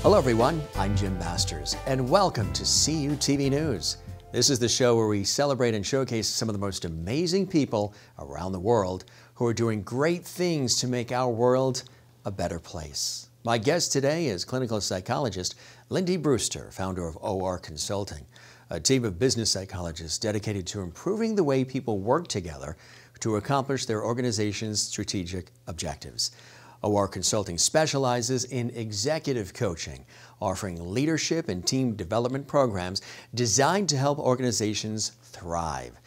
Hello everyone, I'm Jim Masters, and welcome to CUTV News. This is the show where we celebrate and showcase some of the most amazing people around the world who are doing great things to make our world a better place. My guest today is clinical psychologist Lindy Brewster, founder of OR Consulting, a team of business psychologists dedicated to improving the way people work together to accomplish their organization's strategic objectives. OR Consulting specializes in executive coaching, offering leadership and team development programs designed to help organizations thrive.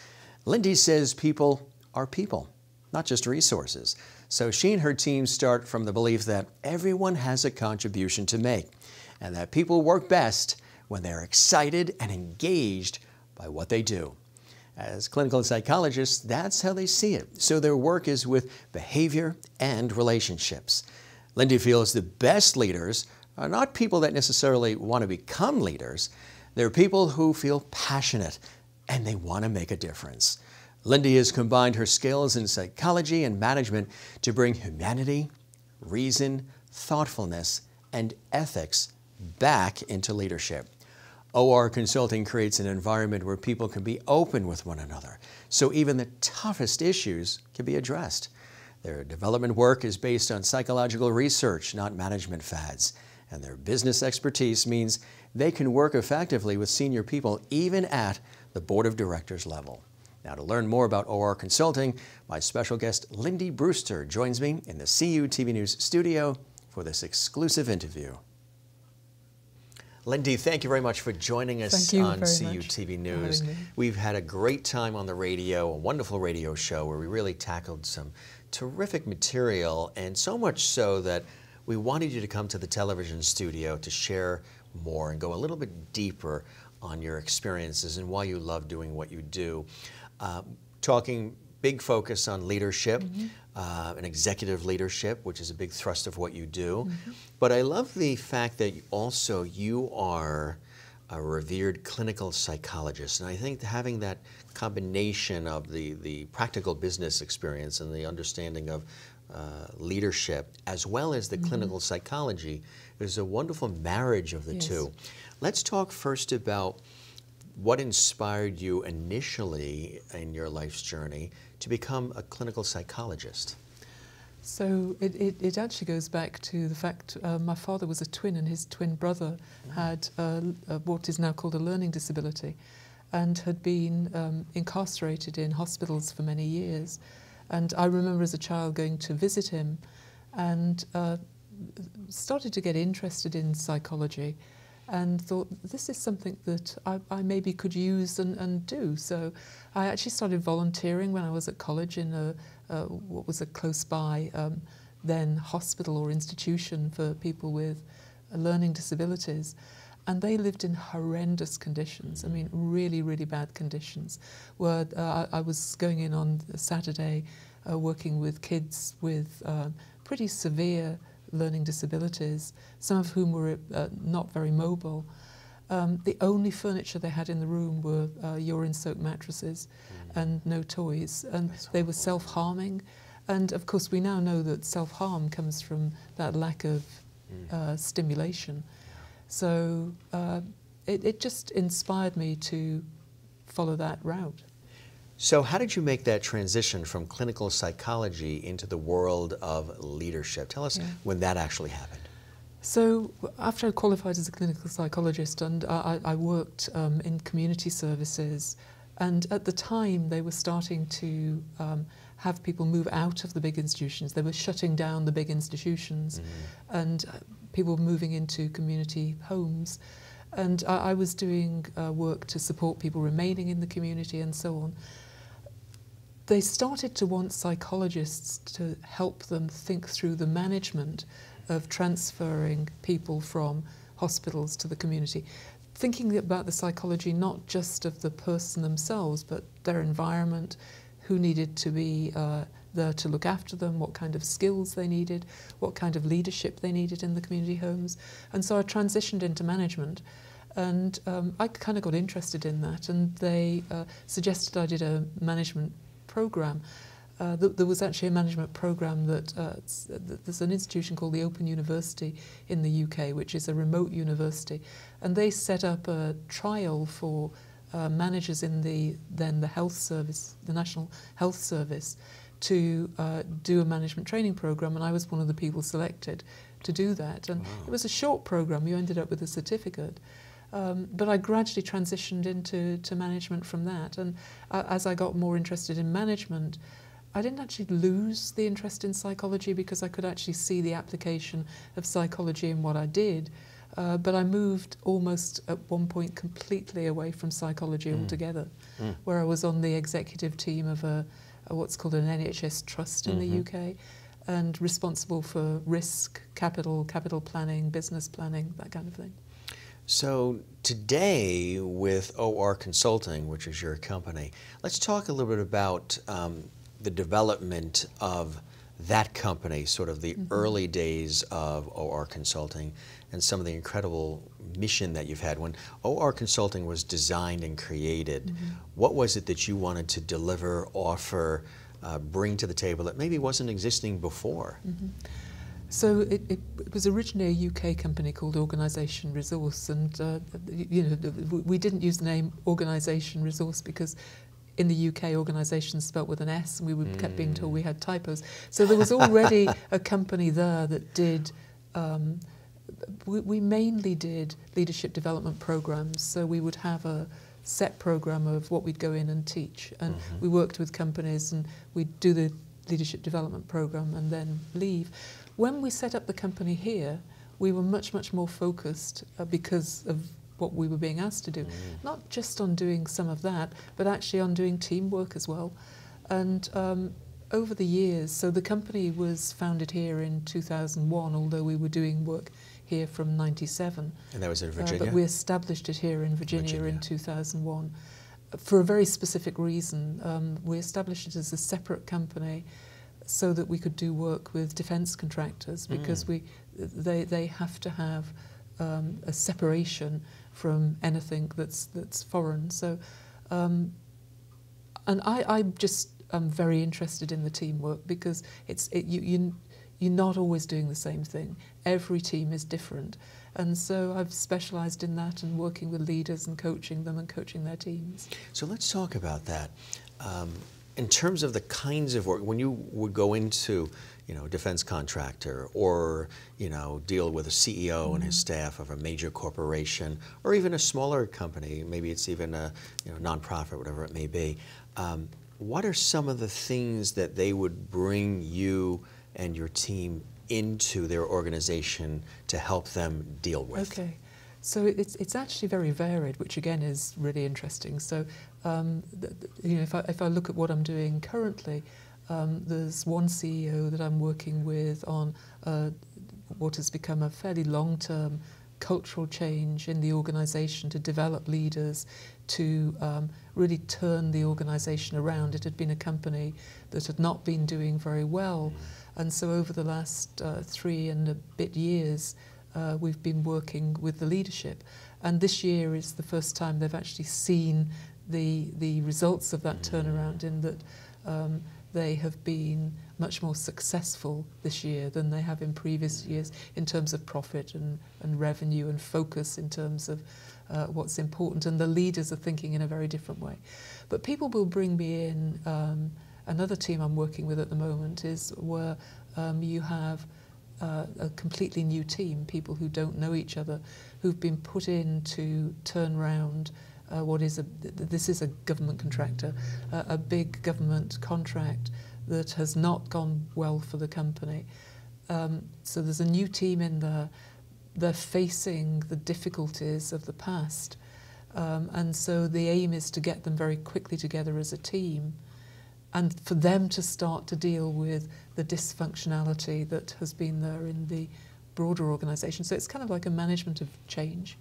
Lindy says people are people, not just resources. So she and her team start from the belief that everyone has a contribution to make, and that people work best when they're excited and engaged by what they do. As clinical psychologists, that's how they see it. So their work is with behavior and relationships. Lindy feels the best leaders are not people that necessarily want to become leaders. They're people who feel passionate and they want to make a difference. Lindy has combined her skills in psychology and management to bring humanity, reason, thoughtfulness, and ethics back into leadership. OR Consulting creates an environment where people can be open with one another, so even the toughest issues can be addressed. Their development work is based on psychological research, not management fads, and their business expertise means they can work effectively with senior people even at the board of directors level. Now, to learn more about OR Consulting, my special guest Lindy Brewster joins me in the CUTV News studio for this exclusive interview. Lindy, thank you very much for joining us on CUTV News. We've had a great time on the radio, a wonderful radio show where we really tackled some terrific material, and so much so that we wanted you to come to the television studio to share more and go a little bit deeper on your experiences and why you love doing what you do. Talking big focus on leadership, and executive leadership, which is a big thrust of what you do. But I love the fact that you are a revered clinical psychologist. And I think having that combination of the practical business experience and the understanding of leadership, as well as the clinical psychology, is a wonderful marriage of the two. Let's talk first about what inspired you initially in your life's journey to become a clinical psychologist? So it actually goes back to the fact my father was a twin, and his twin brother had what is now called a learning disability, and had been incarcerated in hospitals for many years. And I remember as a child going to visit him and started to get interested in psychology, and thought this is something that I maybe could use and do. So I actually started volunteering when I was at college in what was a close by then hospital or institution for people with learning disabilities. And they lived in horrendous conditions, I mean really, really bad conditions, where I was going in on a Saturday working with kids with pretty severe learning disabilities, some of whom were not very mobile. The only furniture they had in the room were urine-soaked mattresses and no toys, and they were self-harming. And of course we now know that self-harm comes from that lack of stimulation. So it just inspired me to follow that route. So how did you make that transition from clinical psychology into the world of leadership? Tell us when that actually happened. So after I qualified as a clinical psychologist, and I worked in community services, and at the time they were starting to have people move out of the big institutions. They were shutting down the big institutions, and people moving into community homes. And I was doing work to support people remaining in the community and so on. They started to want psychologists to help them think through the management of transferring people from hospitals to the community, thinking about the psychology not just of the person themselves, but their environment, who needed to be there to look after them, what kind of skills they needed, what kind of leadership they needed in the community homes. And so I transitioned into management. And I kind of got interested in that, and they suggested I did a management program there was actually a management program that there's an institution called the Open University in the UK, which is a remote university, and they set up a trial for managers in the health service, the National Health Service, to do a management training program, and I was one of the people selected to do that. And it was a short program. You ended up with a certificate. But I gradually transitioned into management from that. And as I got more interested in management, I didn't actually lose the interest in psychology, because I could actually see the application of psychology in what I did. But I moved almost at one point completely away from psychology altogether, where I was on the executive team of what's called an NHS trust in the UK, and responsible for risk, capital planning, business planning, that kind of thing. So today with OR Consulting, which is your company, let's talk a little bit about the development of that company, sort of the early days of OR Consulting, and some of the incredible mission that you've had. When OR Consulting was designed and created, what was it that you wanted to deliver, offer, bring to the table that maybe wasn't existing before? So it was originally a UK company called Organisation Resource, and you know, we didn't use the name Organisation Resource because in the UK organisation spelt with an S, and we kept being told we had typos. So there was already a company there that did, we mainly did leadership development programs. So we would have a set program of what we'd go in and teach, and we worked with companies and we'd do the leadership development program and then leave. When we set up the company here, we were much more focused because of what we were being asked to do, not just on doing some of that, but actually on doing teamwork as well. And over the years, so the company was founded here in 2001, although we were doing work here from '97. And that was in Virginia? But we established it here in Virginia in 2001 for a very specific reason. We established it as a separate company so that we could do work with defence contractors, because they have to have a separation from anything that's foreign. So, and I'm just very interested in the teamwork, because you're not always doing the same thing. Every team is different, and so I've specialised in that and working with leaders and coaching them and coaching their teams. So let's talk about that. In terms of the kinds of work, when you would go into, you know, a defense contractor, or, you know, deal with a CEO and his staff of a major corporation, or even a smaller company, maybe it's even a, you know, nonprofit, whatever it may be, what are some of the things that they would bring you and your team into their organization to help them deal with? Okay. So it's actually very varied, which again is really interesting. So, you know, if I look at what I'm doing currently, there's one CEO that I'm working with on what has become a fairly long-term cultural change in the organisation to develop leaders to really turn the organisation around. It had been a company that had not been doing very well, and so over the last 3 and a bit years, we've been working with the leadership, and this year is the first time they've actually seen the results of that turnaround, in that they have been much more successful this year than they have in previous years in terms of profit and revenue and focus in terms of what's important, and the leaders are thinking in a very different way. But people will bring me in. Another team I'm working with at the moment is where you have a completely new team, people who don't know each other, who've been put in to turn around this is a government contractor, a big government contract that has not gone well for the company. So there's a new team in there. They're facing the difficulties of the past, and so the aim is to get them very quickly together as a team, and for them to start to deal with the dysfunctionality that has been there in the broader organisation. So it's kind of like a management of change.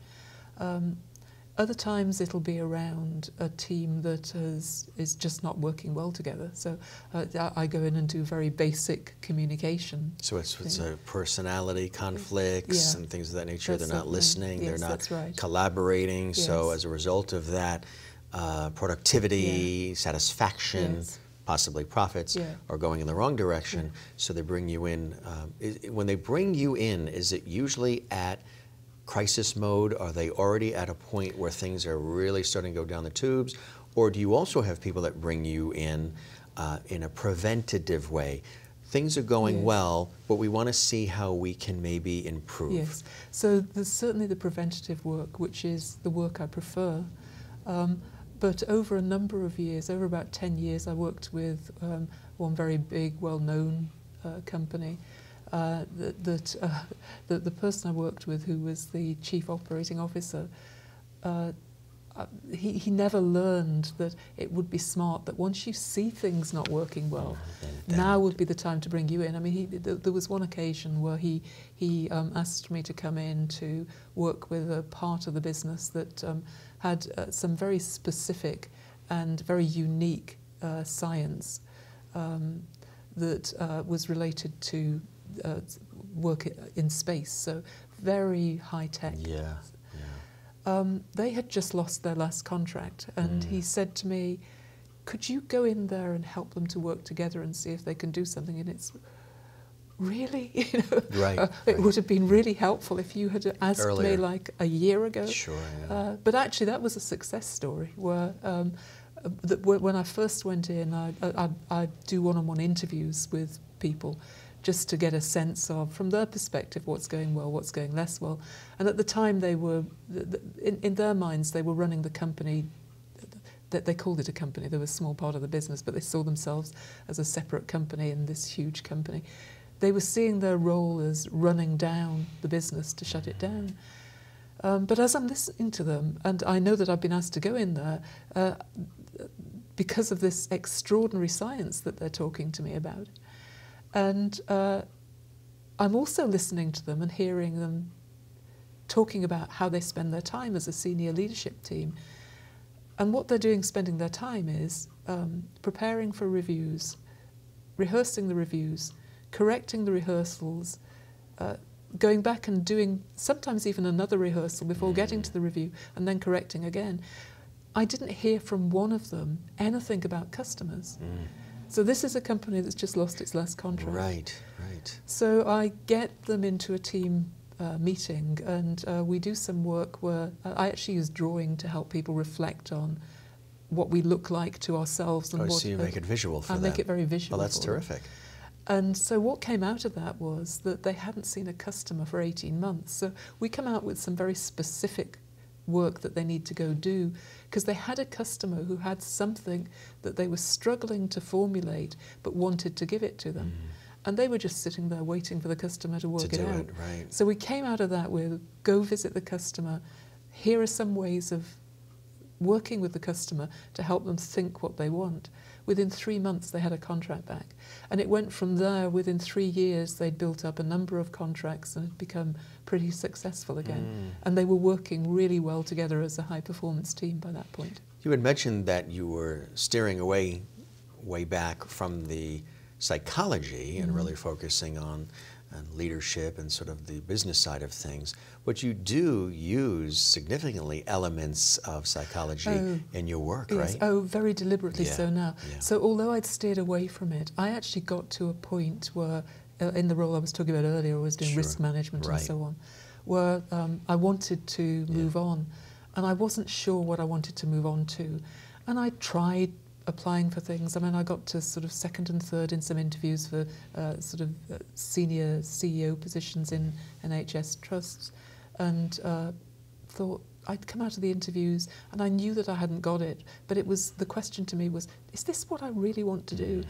Other times it'll be around a team that is just not working well together. So I go in and do very basic communication. So it's a personality conflicts and things of that nature. They're not listening, they're not collaborating. Yes. So as a result of that, productivity, satisfaction, possibly profits are going in the wrong direction, so they bring you in. When they bring you in, is it usually at crisis mode? Are they already at a point where things are really starting to go down the tubes? Or do you also have people that bring you in a preventative way? Things are going well, but we want to see how we can maybe improve. Yes, so there's certainly the preventative work, which is the work I prefer. But over a number of years, over about 10 years, I worked with one very big, well-known company. The person I worked with, who was the chief operating officer, he never learned that it would be smart that once you see things not working well, now would be the time to bring you in. I mean, there was one occasion where he asked me to come in to work with a part of the business that had some very specific and very unique science that was related to work in space, so very high tech. They had just lost their last contract, and he said to me, could you go in there and help them to work together and see if they can do something? And it's really, you know, it would have been really helpful if you had asked me like a year ago. But actually that was a success story where when I first went in, I'd do one-on-one interviews with people just to get a sense of, from their perspective, what's going well, what's going less well. And at the time they were, in their minds, they were running the company, that they called it a company. They were a small part of the business, but they saw themselves as a separate company in this huge company. They were seeing their role as running down the business to shut it down. But as I'm listening to them, and I know that I've been asked to go in there, because of this extraordinary science that they're talking to me about. And I'm also listening to them and hearing them talking about how they spend their time as a senior leadership team. And what they're doing, spending their time, is preparing for reviews, rehearsing the reviews, correcting the rehearsals, going back and doing sometimes even another rehearsal before getting to the review, and then correcting again. I didn't hear from one of them anything about customers. So this is a company that's just lost its last contract. Right. So I get them into a team meeting, and we do some work where I actually use drawing to help people reflect on what we look like to ourselves. And so you make it visual for them. I make it very visual. Well, that's terrific. And so what came out of that was that they hadn't seen a customer for 18 months. So we come out with some very specific work that they need to go do, because they had a customer who had something that they were struggling to formulate but wanted to give it to them. And they were just sitting there waiting for the customer to work it out. So we came out of that with, go visit the customer, here are some ways of working with the customer to help them think what they want. Within 3 months, they had a contract back. And it went from there. Within 3 years, they'd built up a number of contracts and had become pretty successful again. And they were working really well together as a high-performance team by that point. You had mentioned that you were steering away way back from the psychology and really focusing on leadership and sort of the business side of things. But you do use significantly elements of psychology in your work, right? Oh, very deliberately so now. So although I'd steered away from it, I actually got to a point where, in the role I was talking about earlier, I was doing risk management and so on, where I wanted to move on. And I wasn't sure what I wanted to move on to. And I tried applying for things. I mean, I got to sort of second and third in some interviews for sort of senior CEO positions in NHS trusts, and thought I'd come out of the interviews and I knew that I hadn't got it, but it was, the question to me was, is this what I really want to do?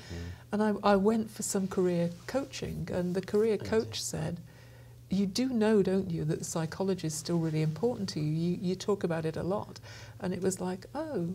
And I went for some career coaching, and the career coach said, you do know, don't you, that the psychology is still really important to you. You talk about it a lot. And it was like, oh.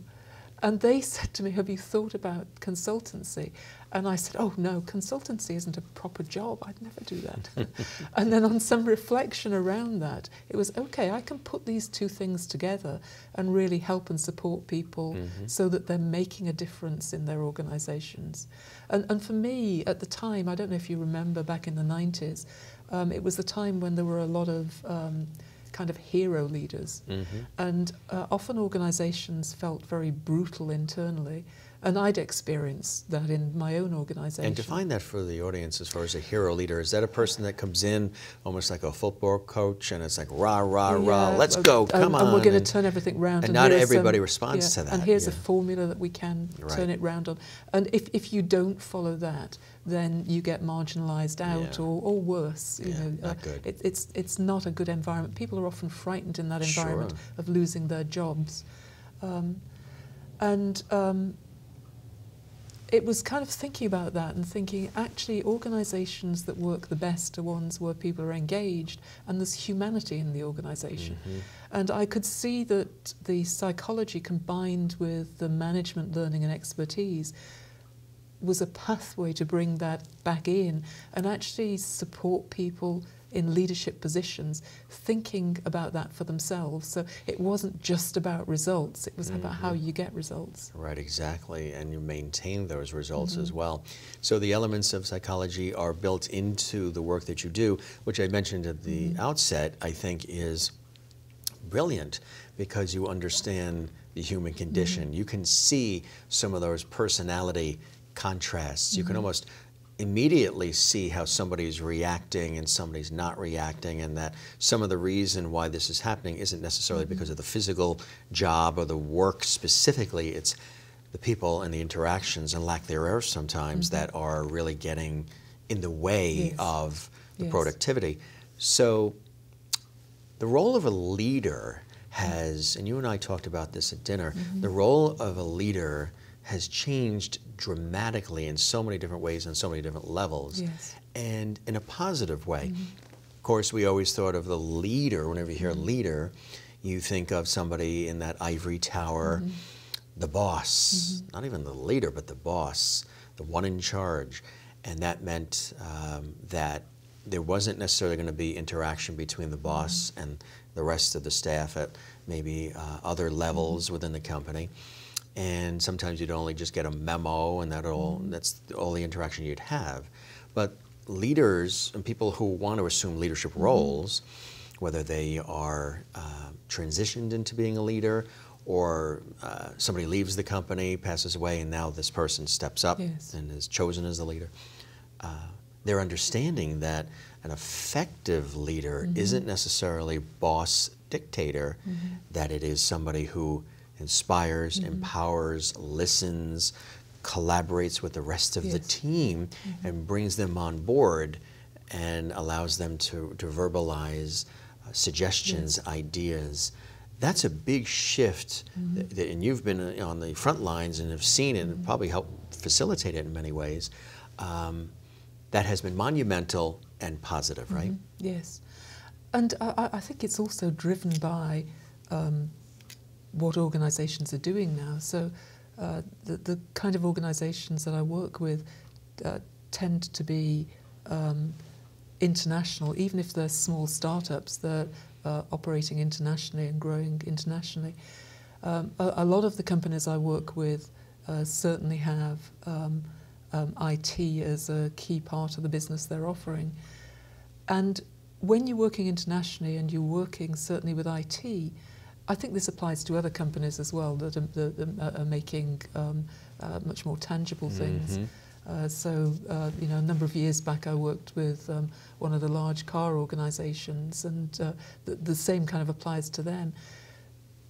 And they said to me, have you thought about consultancy? And I said, oh no, consultancy isn't a proper job. I'd never do that. And then on some reflection around that, it was, okay, I can put these two things together and really help and support people so that they're making a difference in their organisations. And for me, at the time, I don't know if you remember back in the 90s, it was the time when there were a lot of kind of hero leaders. And often organisations felt very brutal internally, And I'd experienced that in my own organization. And define that for the audience as far as a hero leader. Is that a person that comes in almost like a football coach and it's like, rah, rah, rah, let's go, come on. And we're going to turn everything round. And not everybody responds to that. And here's a formula that we can turn it round on. And if you don't follow that, then you get marginalised out or worse. You know, not good. It's not a good environment. People are often frightened in that environment of losing their jobs. It was kind of thinking about that and thinking, actually, organisations that work the best are ones where people are engaged and there's humanity in the organisation. And I could see that the psychology combined with the management learning and expertise was a pathway to bring that back in and actually support people in leadership positions, thinking about that for themselves. So it wasn't just about results, it was about how you get results. Right, exactly, and you maintain those results as well. So the elements of psychology are built into the work that you do, which I mentioned at the outset, I think is brilliant because you understand the human condition. You can see some of those personality contrasts. You can almost immediately see how somebody's reacting and somebody's not reacting, and that some of the reason why this is happening isn't necessarily because of the physical job or the work specifically, it's the people and the interactions and lack thereof sometimes that are really getting in the way of the productivity. So the role of a leader has, and you and I talked about this at dinner, the role of a leader has changed dramatically in so many different ways and so many different levels, and in a positive way. Of course, we always thought of the leader. Whenever you hear leader, you think of somebody in that ivory tower, the boss, not even the leader, but the boss, the one in charge. And that meant that there wasn't necessarily going to be interaction between the boss and the rest of the staff at maybe other levels within the company. And sometimes you'd only just get a memo, and that's all the interaction you'd have. But leaders and people who want to assume leadership roles, whether they are transitioned into being a leader or somebody leaves the company, passes away, and now this person steps up and is chosen as the leader, they're understanding that an effective leader isn't necessarily boss dictator, that it is somebody who inspires, empowers, listens, collaborates with the rest of the team, and brings them on board and allows them to verbalize suggestions, ideas. That's a big shift, and you've been on the front lines and have seen it and probably helped facilitate it in many ways. That has been monumental and positive, right? Yes. And I think it's also driven by what organisations are doing now. So the kind of organisations that I work with tend to be international, even if they're small startups, they're operating internationally and growing internationally. A lot of the companies I work with certainly have IT as a key part of the business they're offering. And when you're working internationally and you're working certainly with IT, I think this applies to other companies as well that are making much more tangible things. You know, a number of years back I worked with one of the large car organisations, and the same kind of applies to them.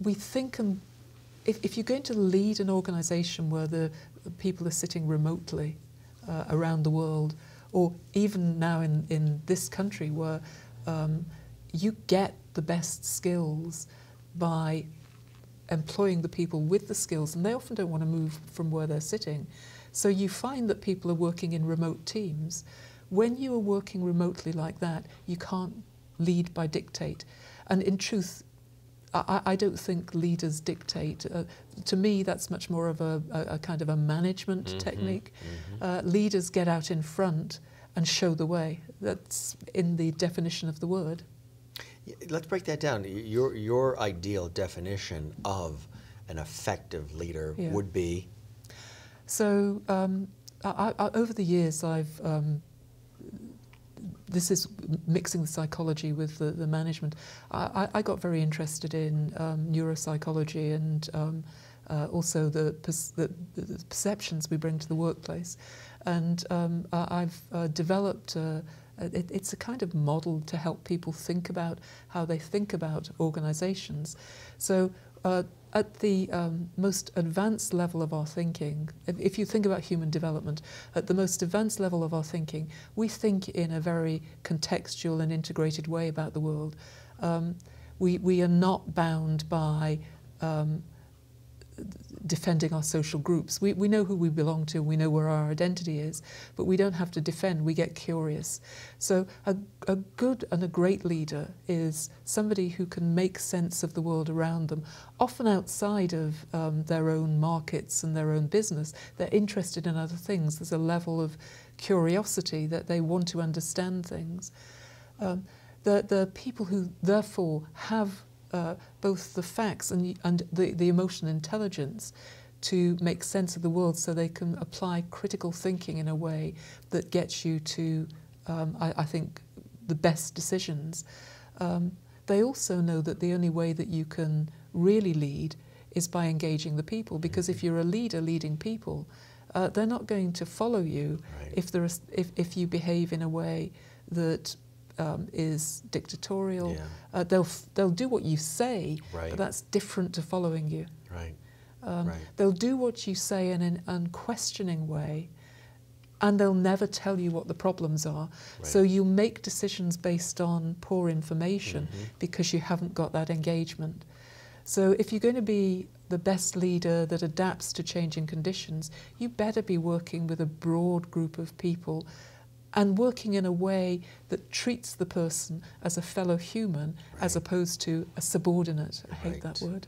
We think, if you're going to lead an organisation where the people are sitting remotely around the world, or even now in this country where you get the best skills by employing the people with the skills, and they often don't want to move from where they're sitting. So you find that people are working in remote teams. When you are working remotely like that, you can't lead by dictate. And in truth, I don't think leaders dictate. To me, that's much more of a kind of a management technique. Leaders get out in front and show the way. That's in the definition of the word. Let's break that down. Your ideal definition of an effective leader would be? So over the years, this is mixing the psychology with the management. I got very interested in neuropsychology and also the perceptions we bring to the workplace. And I've developed it's a kind of model to help people think about how they think about organizations. So at the most advanced level of our thinking, if you think about human development, at the most advanced level of our thinking, we think in a very contextual and integrated way about the world. We are not bound by defending our social groups. We know who we belong to, we know where our identity is, but we don't have to defend, we get curious. So a good and a great leader is somebody who can make sense of the world around them, often outside of their own markets and their own business. They're interested in other things. There's a level of curiosity that they want to understand things. The people who therefore have both the facts and the emotional intelligence to make sense of the world, so they can apply critical thinking in a way that gets you to, I think, the best decisions. They also know that the only way that you can really lead is by engaging the people, because if you're a leader leading people, they're not going to follow you if you behave in a way that is dictatorial. They'll do what you say, but that's different to following you. They'll do what you say in an unquestioning way, and they'll never tell you what the problems are. So you make decisions based on poor information because you haven't got that engagement. So if you're going to be the best leader that adapts to changing conditions, you better be working with a broad group of people and working in a way that treats the person as a fellow human, as opposed to a subordinate. I hate that word.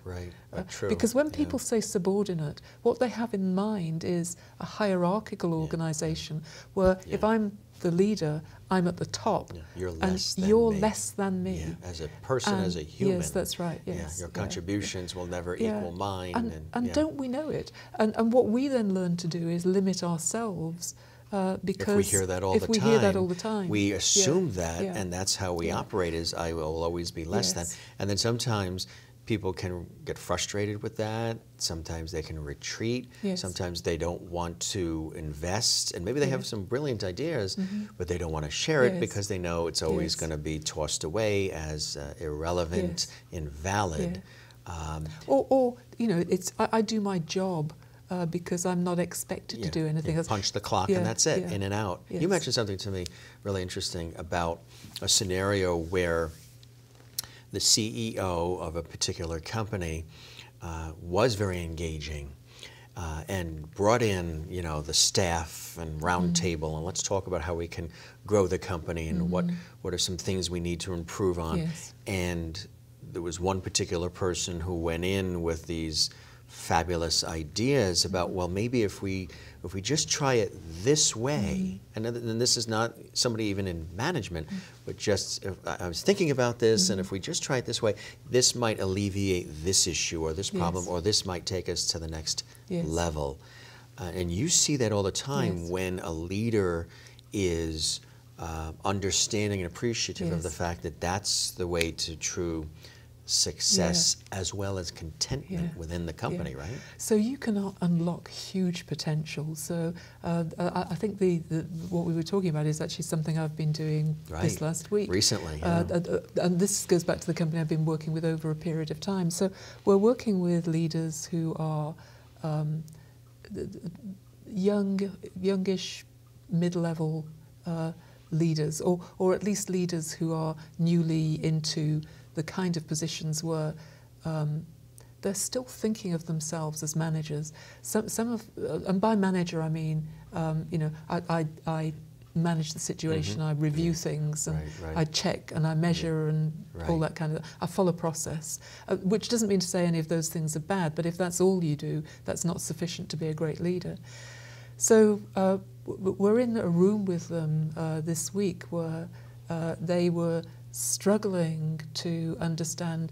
True. Because when people say subordinate, what they have in mind is a hierarchical organization where if I'm the leader, I'm at the top, you're less than me. As a person, as a human. Yes, that's right. Yes. Your contributions will never equal mine. And don't we know it? And what we then learn to do is limit ourselves. Because if we hear that all the time, we assume that, and that's how we operate, is I will always be less than. And then sometimes people can get frustrated with that. Sometimes they can retreat. Sometimes they don't want to invest, and maybe they have some brilliant ideas, but they don't want to share it because they know it's always going to be tossed away as irrelevant, invalid. Or it's I do my job. Because I'm not expected to do anything else. Punch the clock and that's it, in and out. You mentioned something to me really interesting about a scenario where the CEO of a particular company was very engaging and brought in, the staff and round table, and let's talk about how we can grow the company and what are some things we need to improve on. And there was one particular person who went in with these fabulous ideas about, well, maybe if we just try it this way, and this is not somebody even in management, but just I was thinking about this, and if we just try it this way, this might alleviate this issue or this problem, or this might take us to the next level. And you see that all the time when a leader is understanding and appreciative of the fact that that's the way to true success as well as contentment within the company, right? So you can unlock huge potential. So I think what we were talking about is actually something I've been doing this last week. Recently. And this goes back to the company I've been working with over a period of time. So we're working with leaders who are youngish, mid-level leaders, or at least leaders who are newly into the kind of positions where they're still thinking of themselves as managers. And by manager I mean, I manage the situation, I review things, and I check and I measure and all that kind of. I follow process, which doesn't mean to say any of those things are bad. But if that's all you do, that's not sufficient to be a great leader. So we're in a room with them this week where they were struggling to understand,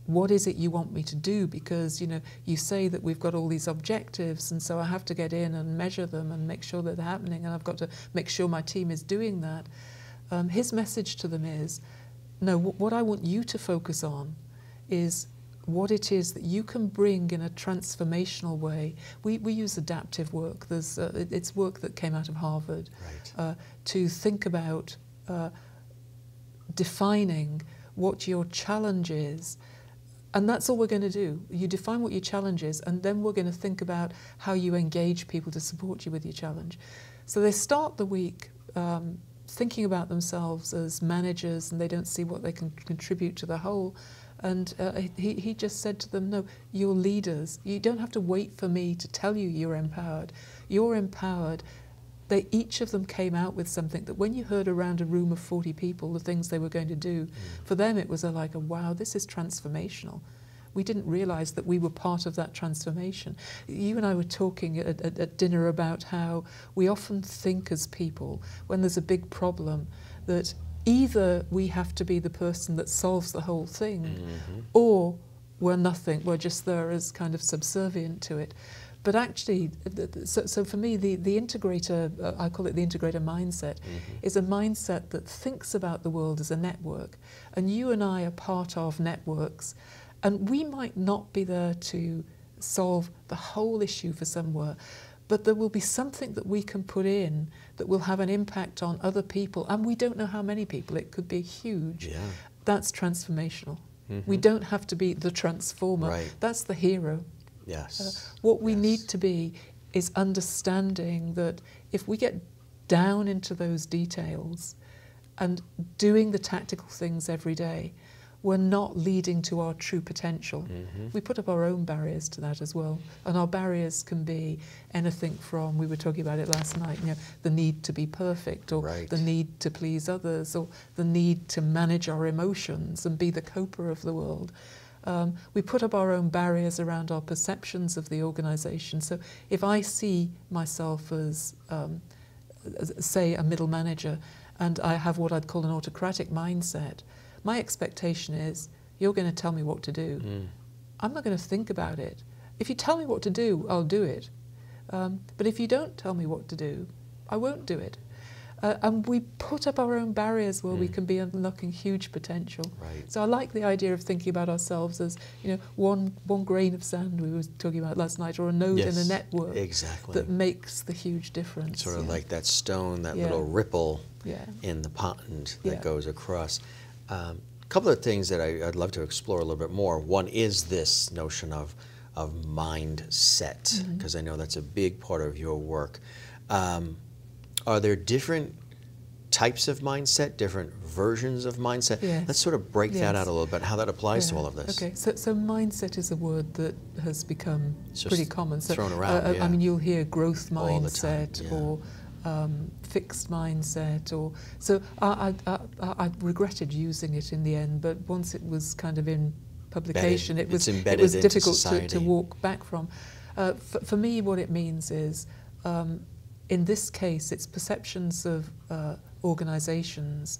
what is it you want me to do? Because you say that we've got all these objectives, and so I have to get in and measure them and make sure that they're happening, and I've got to make sure my team is doing that. His message to them is, no, what I want you to focus on is what it is that you can bring in a transformational way. We use adaptive work. It's work that came out of Harvard, right. To think about defining what your challenge is. And that's all we're going to do. You define what your challenge is, and then we're going to think about how you engage people to support you with your challenge. So they start the week thinking about themselves as managers, and they don't see what they can contribute to the whole. And he just said to them, no, you're leaders. You don't have to wait for me to tell you you're empowered. You're empowered. Each of them came out with something that when you heard around a room of 40 people the things they were going to do, for them it was like, wow, this is transformational. We didn't realize that we were part of that transformation. You and I were talking at dinner about how we often think as people, when there's a big problem, that either we have to be the person that solves the whole thing, or we're nothing, we're just there as kind of subservient to it. But actually, so for me, the integrator, I call it the integrator mindset, is a mindset that thinks about the world as a network. And you and I are part of networks. And we might not be there to solve the whole issue for somewhere, but there will be something that we can put in that will have an impact on other people. And we don't know how many people. It could be huge. Yeah. That's transformational. We don't have to be the transformer. Right. That's the hero. Yes. What we need to be is understanding that if we get down into those details and doing the tactical things every day, we're not leading to our true potential. We put up our own barriers to that as well. And our barriers can be anything from, we were talking about it last night, the need to be perfect, or the need to please others, or the need to manage our emotions and be the coper of the world. We put up our own barriers around our perceptions of the organisation. So if I see myself as, say, a middle manager, and I have what I'd call an autocratic mindset, my expectation is, you're going to tell me what to do. I'm not going to think about it. If you tell me what to do, I'll do it. But if you don't tell me what to do, I won't do it. And we put up our own barriers where we can be unlocking huge potential. Right. So I like the idea of thinking about ourselves as, one grain of sand we were talking about last night, or a node in a network that makes the huge difference. Sort of like that stone, that little ripple in the pond that goes across. A couple of things that I'd love to explore a little bit more. One is this notion of mindset, because I know that's a big part of your work. Are there different types of mindset, different versions of mindset? Yes. Let's sort of break that out a little bit, how that applies to all of this. Okay, so mindset is a word that has become pretty common. So, thrown around, I mean, you'll hear growth mindset all the or fixed mindset, or so. I regretted using it in the end, but once it was kind of in publication, it was difficult to walk back from. For me, what it means is, in this case, it's perceptions of organisations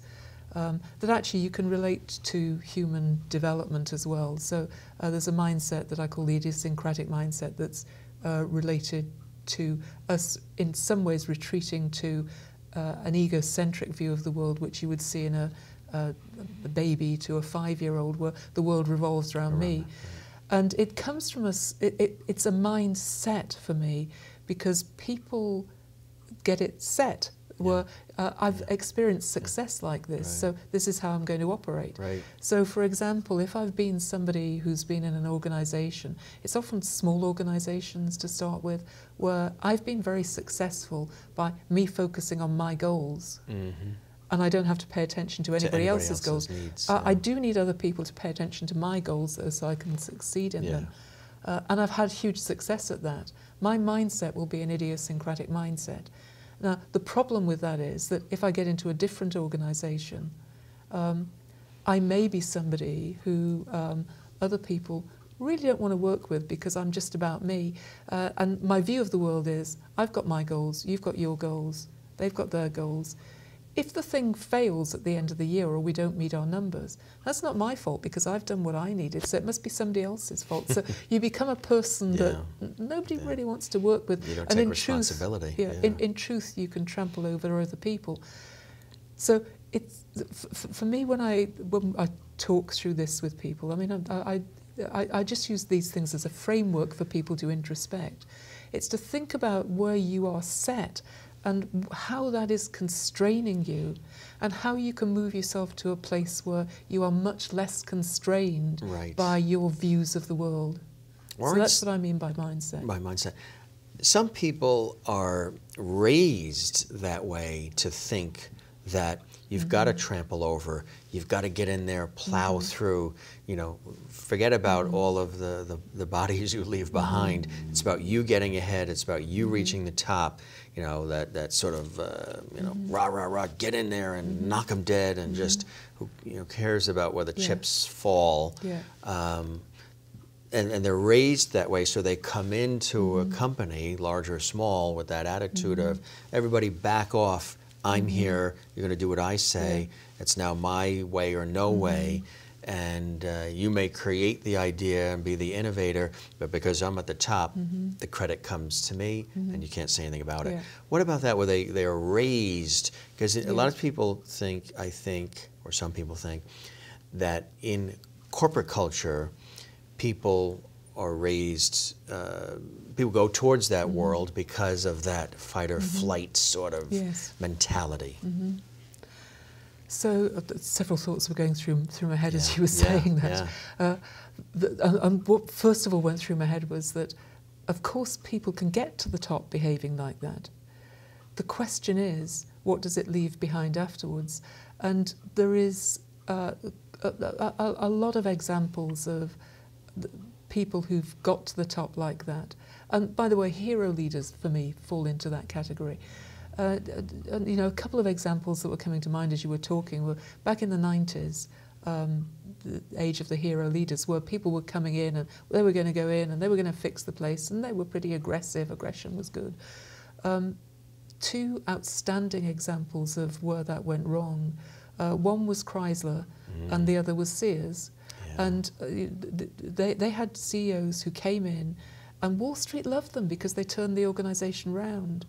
that actually you can relate to human development as well. So there's a mindset that I call the idiosyncratic mindset that's related to us in some ways retreating to an egocentric view of the world, which you would see in a baby to a 5-year-old, where the world revolves around me. And it comes from it's a mindset for me, because people get it set. I've experienced success like this, so this is how I'm going to operate. So, for example, if I've been somebody who's been in an organisation, it's often small organisations to start with, where I've been very successful by me focusing on my goals. And I don't have to pay attention to anybody else's goals. Needs, I do need other people to pay attention to my goals, though, so I can succeed in them. And I've had huge success at that. My mindset will be an idiosyncratic mindset. Now, the problem with that is that if I get into a different organisation, I may be somebody who other people really don't want to work with, because I'm just about me. And my view of the world is, I've got my goals, you've got your goals, they've got their goals. If the thing fails at the end of the year, or we don't meet our numbers, that's not my fault, because I've done what I needed, so it must be somebody else's fault. So you become a person that nobody really wants to work with. You don't take responsibility. In truth, you can trample over other people. So it's, for me, when I talk through this with people, I mean, I just use these things as a framework for people to introspect. It's to think about where you are set and how that is constraining you, and how you can move yourself to a place where you are much less constrained by your views of the world. So that's what I mean by mindset. By mindset. Some people are raised that way, to think that you've got to trample over, you've got to get in there, plow through, you know, forget about all of the bodies you leave behind. It's about you getting ahead, it's about you reaching the top, you know, that sort of, you know, rah, rah, rah, get in there and knock them dead, and just, who cares about where the chips fall. And they're raised that way, so they come into a company, large or small, with that attitude of, everybody back off, I'm here, you're going to do what I say, it's now my way or no way, and you may create the idea and be the innovator, but because I'm at the top, the credit comes to me, and you can't say anything about it. What about that, where they are raised, because a lot of people think, I think, or some people think, that in corporate culture, people are raised, people go towards that world because of that fight or flight sort of mentality. So several thoughts were going through my head as you were saying that. And what first of all went through my head was that, of course, people can get to the top behaving like that. The question is, what does it leave behind afterwards? And there is a lot of examples of people who've got to the top like that. And by the way, hero leaders for me fall into that category. And, you know, a couple of examples that were coming to mind as you were talking were back in the 90s, the age of the hero leaders, where people were coming in and they were going to go in and they were going to fix the place, and they were pretty aggressive. Aggression was good. Two outstanding examples of where that went wrong. One was Chrysler and the other was Sears. And they had CEOs who came in, and Wall Street loved them because they turned the organization round.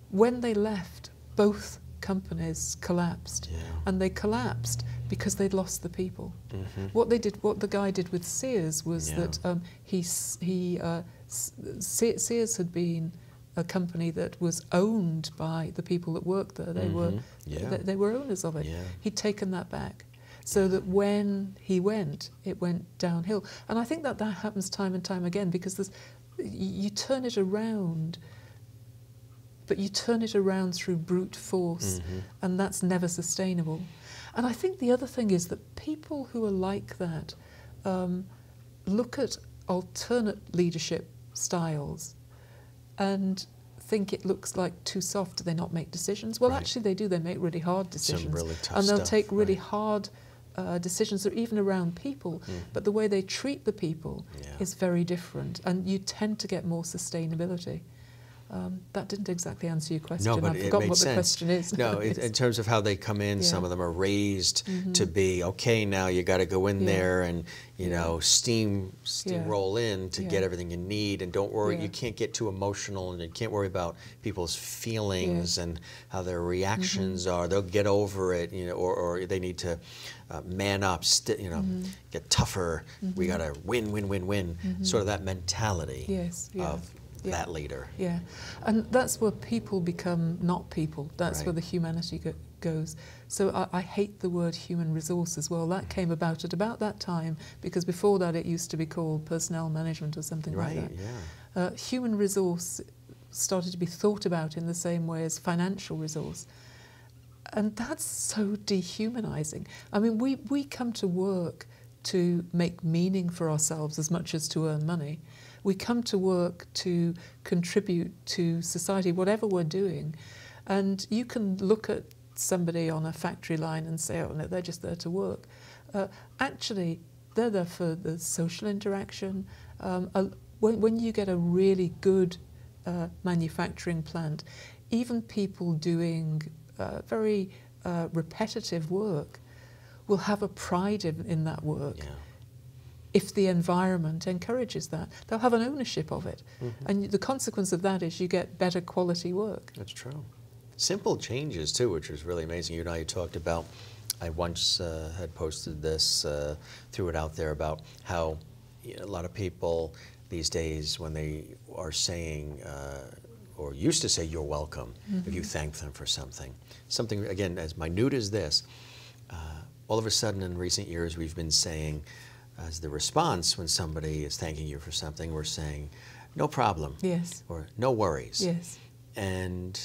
When they left, both companies collapsed, and they collapsed because they'd lost the people. What the guy did with Sears was that Sears had been a company that was owned by the people that worked there. They were owners of it. He'd taken that back, so that when he went, it went downhill. And I think that happens time and time again, because you turn it around, but you turn it around through brute force, and that's never sustainable. And I think the other thing is that people who are like that look at alternate leadership styles and think it looks like too soft. Do they not make decisions? Well, actually they do. They make really hard decisions. Some really tough and they'll stuff, take really hard decisions, or even around people, but the way they treat the people is very different, and you tend to get more sustainability. That didn't exactly answer your question. No, but I've forgotten what the question is. No, in terms of how they come in, some of them are raised to be, okay, now you got to go in there and, you know, steamroll in to get everything you need, and don't worry, you can't get too emotional, and you can't worry about people's feelings and how their reactions are. They'll get over it, you know, or they need to man up, you know, get tougher. We got to win, win, win, win. Sort of that mentality of that leader. Yeah, and that's where people become not people. That's where the humanity goes. So I hate the word human resource as well. That came about at about that time, because before that it used to be called personnel management or something like that. Human resource started to be thought about in the same way as financial resource. And that's so dehumanizing. I mean, we come to work to make meaning for ourselves as much as to earn money. We come to work to contribute to society, whatever we're doing. And you can look at somebody on a factory line and say, oh, no, they're just there to work. Actually, they're there for the social interaction. When you get a really good manufacturing plant, even people doing very repetitive work will have a pride in that work. If the environment encourages that, they'll have an ownership of it. And the consequence of that is you get better quality work. That's true. Simple changes too, which was really amazing. You and I talked about, I once had posted this, threw it out there about how a lot of people these days, when they are saying, or used to say, you're welcome, if you thank them for something. Something, again, as minute as this, all of a sudden in recent years we've been saying, as the response when somebody is thanking you for something, we're saying, no problem. Yes. Or no worries. Yes. And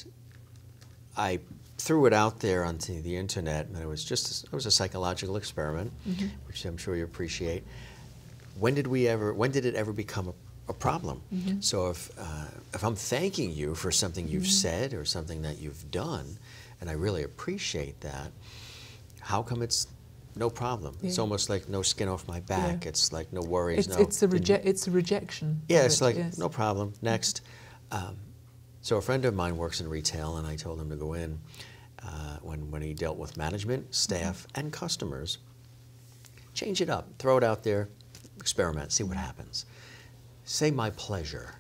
I threw it out there onto the internet, and it was a psychological experiment, which I'm sure you appreciate. When did it ever become a problem? So if I'm thanking you for something you've said or something that you've done, and I really appreciate that, how come it's no problem? Yeah. It's almost like no skin off my back. Yeah. It's like no worries. It's a rejection. Yeah, it's like no problem. Next. So a friend of mine works in retail, and I told him to go in when he dealt with management, staff, and customers. Change it up. Throw it out there. Experiment. See what happens. Say my pleasure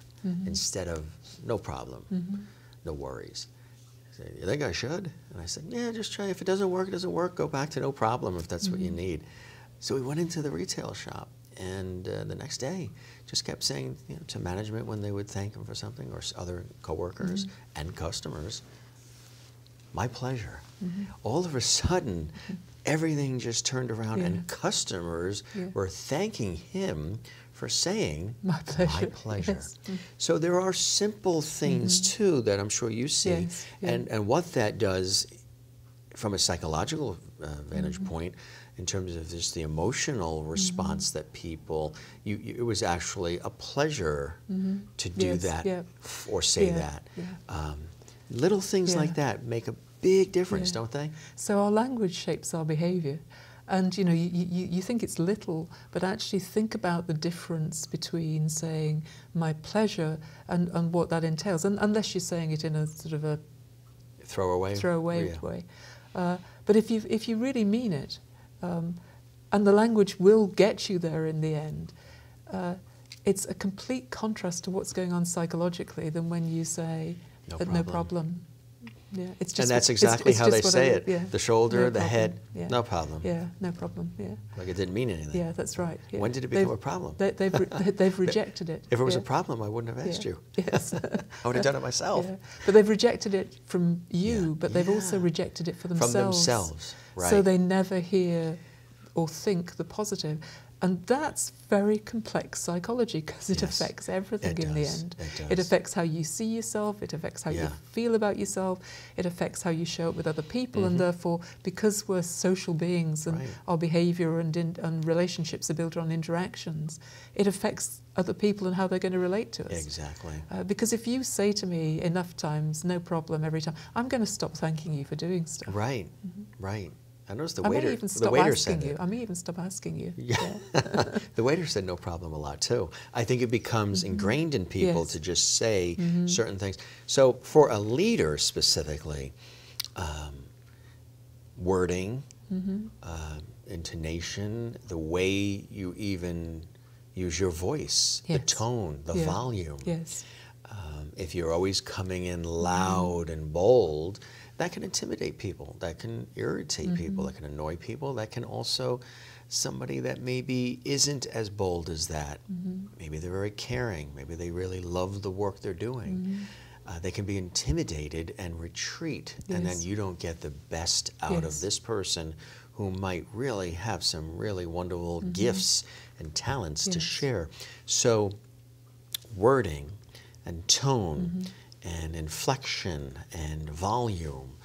instead of no problem, no worries. Say, you think I should? And I said, yeah, just try. If it doesn't work, it doesn't work. Go back to no problem if that's what you need. So we went into the retail shop, and the next day just kept saying to management when they would thank him for something, or other coworkers and customers, my pleasure. All of a sudden, everything just turned around, and customers were thanking him for saying, my pleasure. Yes. So there are simple things, too, that I'm sure you see. Yes. And what that does, from a psychological vantage point, in terms of just the emotional response that people, it was actually a pleasure to do that or say that. Yeah. Little things like that make a big difference, don't they? So our language shapes our behavior. And you think it's little, but actually think about the difference between saying my pleasure and what that entails, unless you're saying it in a sort of a throwaway way. But if you really mean it, and the language will get you there in the end, it's a complete contrast to what's going on psychologically than when you say no problem. Yeah, it's just, and that's exactly how they say it. Yeah. The shoulder, the head, no problem. Yeah, no problem. Yeah. Like it didn't mean anything. Yeah, that's right. Yeah. When did it become a problem? They've rejected it. If it was a problem, I wouldn't have asked you. Yes. I would have done it myself. Yeah. But they've rejected it from you, but they've also rejected it for themselves. From themselves, right. So they never hear or think the positive. And that's very complex psychology, because it affects everything in the end. It affects how you see yourself, it affects how you feel about yourself, it affects how you show up with other people, and therefore, because we're social beings and our behaviour and relationships are built on interactions, it affects other people and how they're going to relate to us. Exactly. Because if you say to me enough times, no problem, every time, I'm going to stop thanking you for doing stuff. Right, right. I noticed the waiter said I may even stop asking you. Yeah. The waiter said no problem a lot too. I think it becomes ingrained in people to just say certain things. So for a leader specifically, wording, intonation, the way you even use your voice, the tone, the volume. Yes. If you're always coming in loud and bold, that can intimidate people, that can irritate people, that can annoy people, that can also, somebody that maybe isn't as bold as that, maybe they're very caring, maybe they really love the work they're doing, they can be intimidated and retreat, and then you don't get the best out of this person who might really have some really wonderful gifts and talents to share. So wording and tone and inflection and volume,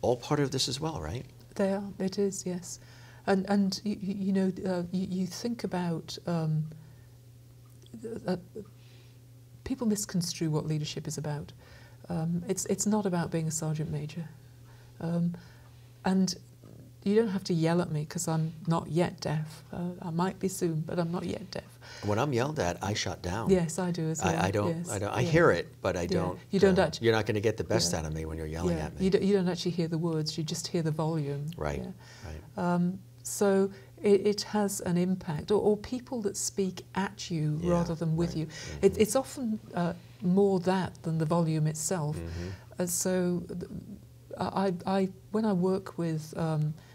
all part of this as well, right? They are. It is, yes. And you think about people misconstrue what leadership is about. It's not about being a sergeant major, and you don't have to yell at me because I'm not yet deaf. I might be soon, but I'm not yet deaf. When I'm yelled at, I shut down. Yes, I do as well. I don't. I hear it, but I don't. You don't actually. You're not going to get the best out of me when you're yelling at me. You don't actually hear the words. You just hear the volume. Right. Right. So it has an impact, or people that speak at you rather than with you. It's often more that than the volume itself. So when I work with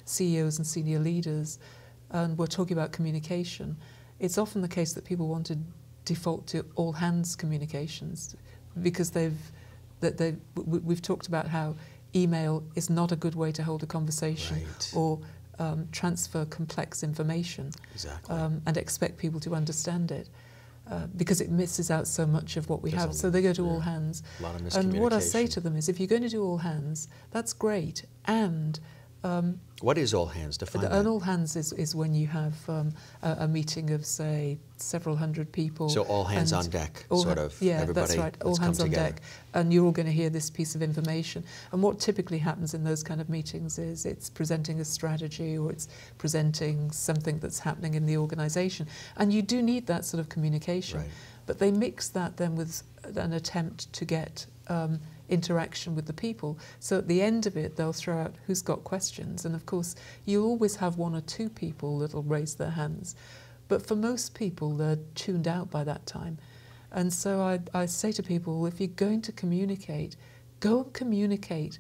CEOs and senior leaders, and we're talking about communication, it's often the case that people want to default to all hands communications because we've talked about how email is not a good way to hold a conversation, right, or transfer complex information, exactly, and expect people to understand it. Because it misses out so much of what we have. So they go to all hands. A lot of miscommunication. And what I say to them is, if you're going to do all hands, that's great. And what is all hands? Define that. An all hands is when you have a meeting of, say, several hundred people. So all hands on deck, sort of. Yeah, everybody, that's right. All hands on deck. And you're all going to hear this piece of information. And what typically happens in those kind of meetings is it's presenting a strategy, or it's presenting something that's happening in the organisation. And you do need that sort of communication. Right. But they mix that then with an attempt to get interaction with the people. So at the end of it, they'll throw out who's got questions. And of course, you'll always have one or two people that'll raise their hands. But for most people, they're tuned out by that time. And so I say to people, if you're going to communicate, go and communicate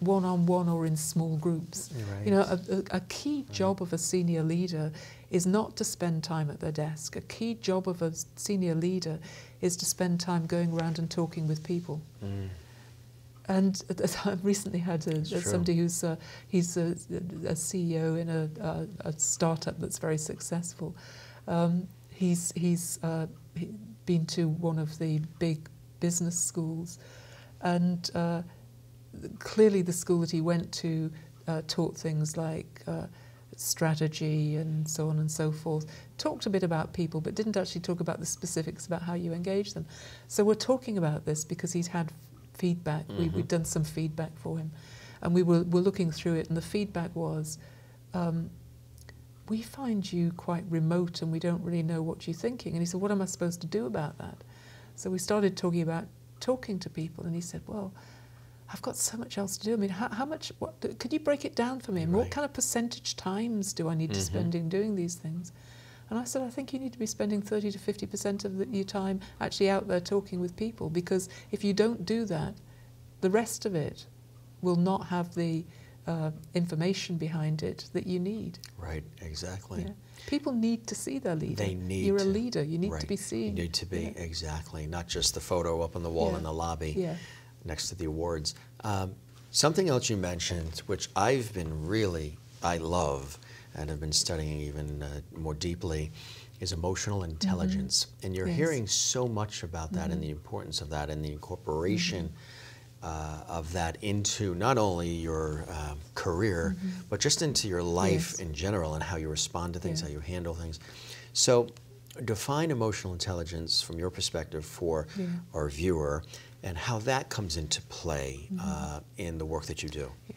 one-on-one or in small groups. Right. You know, a key job of a senior leader is not to spend time at their desk. A key job of a senior leader is to spend time going around and talking with people. Mm. And I recently had somebody who's he's a CEO in a startup that's very successful. He's been to one of the big business schools, and clearly the school that he went to taught things like strategy and so on and so forth. Talked a bit about people, but didn't actually talk about the specifics about how you engage them. So we're talking about this because he's had feedback. Mm-hmm. We'd done some feedback for him, and we're looking through it, and the feedback was, we find you quite remote and we don't really know what you're thinking. And he said, what am I supposed to do about that? So we started talking about talking to people, and he said, well, I've got so much else to do. I mean, how much, could you break it down for me? And what kind of percentage times do I need to spend in doing these things? And I said, I think you need to be spending 30 to 50% of your time actually out there talking with people, because if you don't do that, the rest of it will not have the information behind it that you need. Right, exactly. Yeah. People need to see their leader. They need You're a leader. You need to be seen. You need to be, exactly. Not just the photo up on the wall in the lobby next to the awards. Something else you mentioned, which I love and have been studying even more deeply, is emotional intelligence. And you're hearing so much about that and the importance of that and the incorporation of that into not only your career, but just into your life in general, and how you respond to things, how you handle things. So define emotional intelligence from your perspective for our viewer, and how that comes into play in the work that you do. Yeah.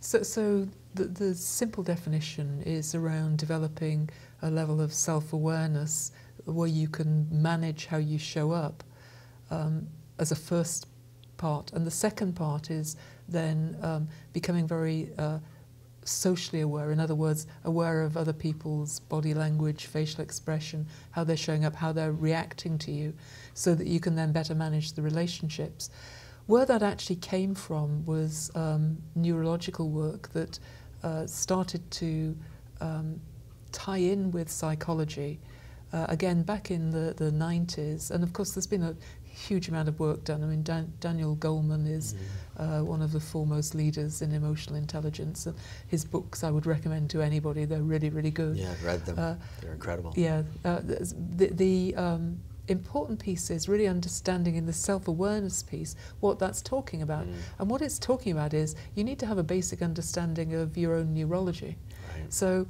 So the simple definition is around developing a level of self-awareness where you can manage how you show up as a first part. And the second part is then becoming very socially aware. In other words, aware of other people's body language, facial expression, how they're showing up, how they're reacting to you, so that you can then better manage the relationships. Where that actually came from was neurological work that started to tie in with psychology, again back in the 90s. And of course there's been a huge amount of work done. I mean, Daniel Goleman is one of the foremost leaders in emotional intelligence. His books I would recommend to anybody. They're really, really good. Yeah, I've read them. They're incredible. Yeah. The important piece is really understanding in the self-awareness piece what that's talking about. And what it's talking about is you need to have a basic understanding of your own neurology. Right. So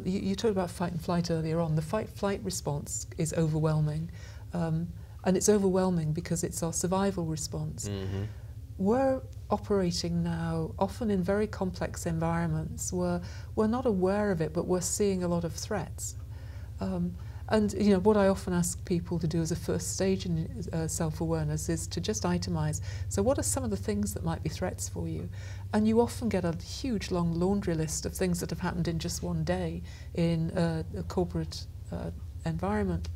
you talked about fight and flight earlier on. The fight-flight response is overwhelming. And it's overwhelming because it's our survival response. We're operating now often in very complex environments where we're not aware of it, but we're seeing a lot of threats. And you know, what I often ask people to do as a first stage in self-awareness is to just itemize. So what are some of the things that might be threats for you? And you often get a huge long laundry list of things that have happened in just one day in a corporate environment.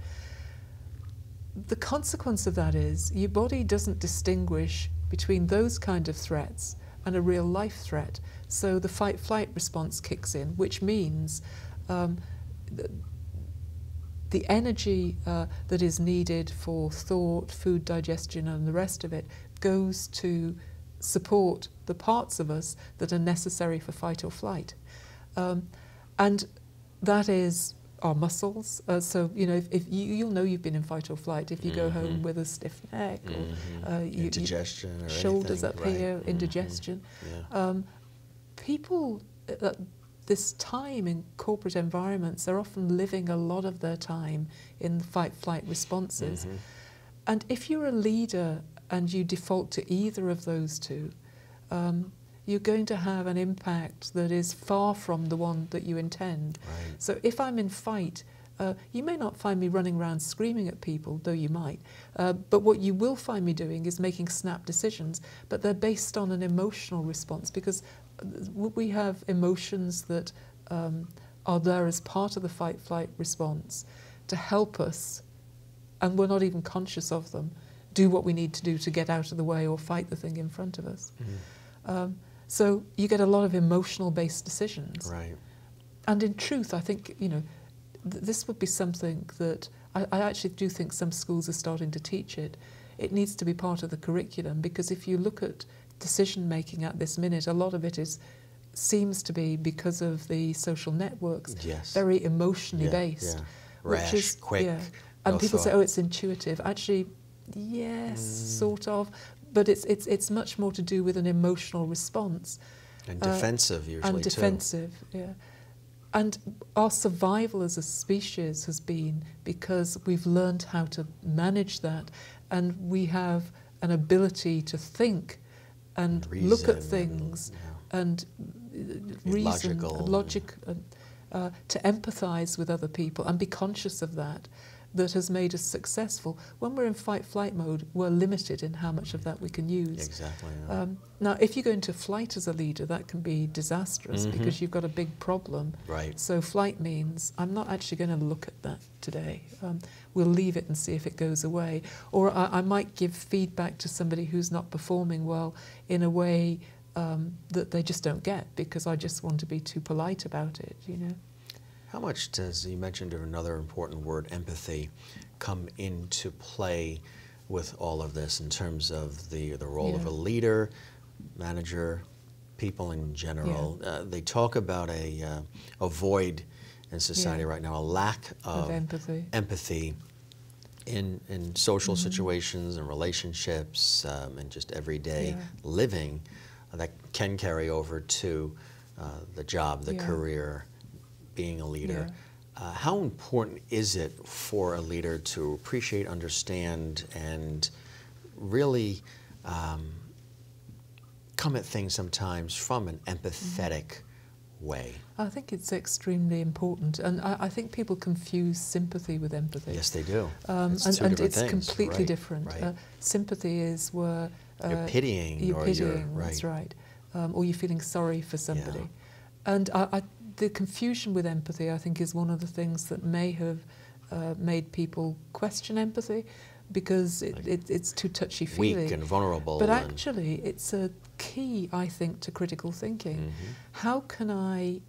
The consequence of that is your body doesn't distinguish between those kind of threats and a real life threat. So the fight-flight response kicks in, which means the energy that is needed for thought, food digestion and the rest of it goes to support the parts of us that are necessary for fight or flight. And that is our muscles. So, you know, if you'll know you've been in fight or flight if you go home with a stiff neck or indigestion or shoulders anything, up here, indigestion. People at this time in corporate environments are often living a lot of their time in fight-flight responses. And if you're a leader and you default to either of those two, you're going to have an impact that is far from the one that you intend. Right. So if I'm in fight, you may not find me running around screaming at people, though you might, but what you will find me doing is making snap decisions, but they're based on an emotional response, because we have emotions that are there as part of the fight-flight response to help us, and we're not even conscious of them, do what we need to do to get out of the way or fight the thing in front of us. So you get a lot of emotional-based decisions. Right. And in truth, I think, you know, this would be something that I actually do think some schools are starting to teach it. It needs to be part of the curriculum, because if you look at decision-making at this minute, a lot of it seems to be, because of the social networks, very emotionally based. Rash, which is, quick, and no people thought. say, oh, it's intuitive. Actually, yes, sort of. But it's much more to do with an emotional response. And defensive, usually, and defensive, yeah. And our survival as a species has been because we've learned how to manage that, and we have an ability to think and reason, look at things and reason, logic, to empathise with other people and be conscious of that has made us successful. When we're in fight-flight mode, we're limited in how much of that we can use. Exactly. Now, if you go into flight as a leader, that can be disastrous because you've got a big problem. Right. So flight means, I'm not actually going to look at that today. We'll leave it and see if it goes away. Or I might give feedback to somebody who's not performing well in a way that they just don't get, because I just want to be too polite about it, you know. How much does, you mentioned another important word, empathy, come into play with all of this in terms of the role of a leader, manager, people in general? They talk about a void in society right now, a lack of empathy in social situations and relationships and just everyday living that can carry over to the job, the career, being a leader. How important is it for a leader to appreciate, understand, and really come at things sometimes from an empathetic way? I think it's extremely important, and I think people confuse sympathy with empathy. Yes, they do. And it's completely different. Sympathy is where you're pitying, that's right, or you're feeling sorry for somebody. And the confusion with empathy, I think, is one of the things that may have made people question empathy, because it's too touchy-feely. Weak and vulnerable. But actually, it's a key, I think, to critical thinking. How can I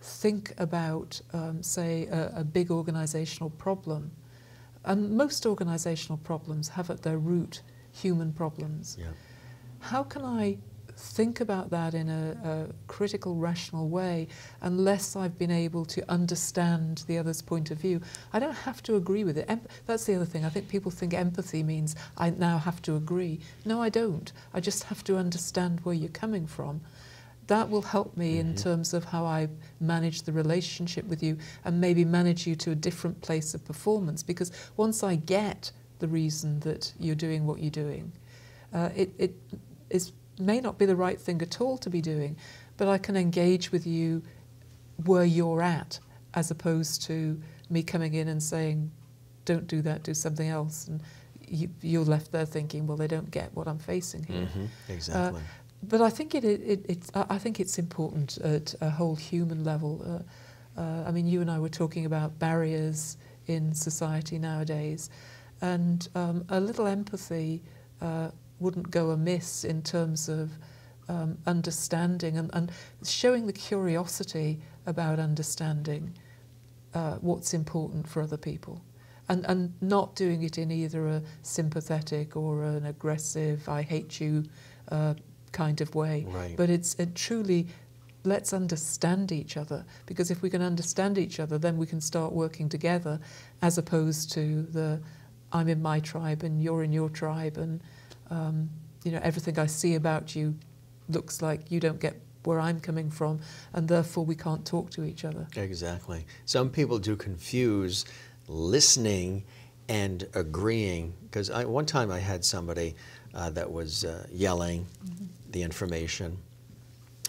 think about, say, a big organisational problem? And most organisational problems have at their root human problems. How can I think about that in a critical, rational way, unless I've been able to understand the other's point of view? I don't have to agree with it. That's the other thing. I think people think empathy means I now have to agree. No, I don't. I just have to understand where you're coming from. That will help me in terms of how I manage the relationship with you, and maybe manage you to a different place of performance, because once I get the reason that you're doing what you're doing, it may not be the right thing at all to be doing, but I can engage with you where you're at, as opposed to me coming in and saying, don't do that, do something else, and you're left there thinking, well, they don't get what I'm facing here. Exactly. But I think I think it's important at a whole human level. I mean, you and I were talking about barriers in society nowadays, and a little empathy wouldn't go amiss in terms of understanding and showing the curiosity about understanding. what's important for other people. And not doing it in either a sympathetic or an aggressive, I hate you kind of way. Right. But it's truly, let's understand each other, because if we can understand each other, then we can start working together, as opposed to the I'm in my tribe and you're in your tribe, and you know, everything I see about you looks like you don't get where I'm coming from, and therefore we can't talk to each other. Exactly. Some people do confuse listening and agreeing, because one time I had somebody that was yelling the information,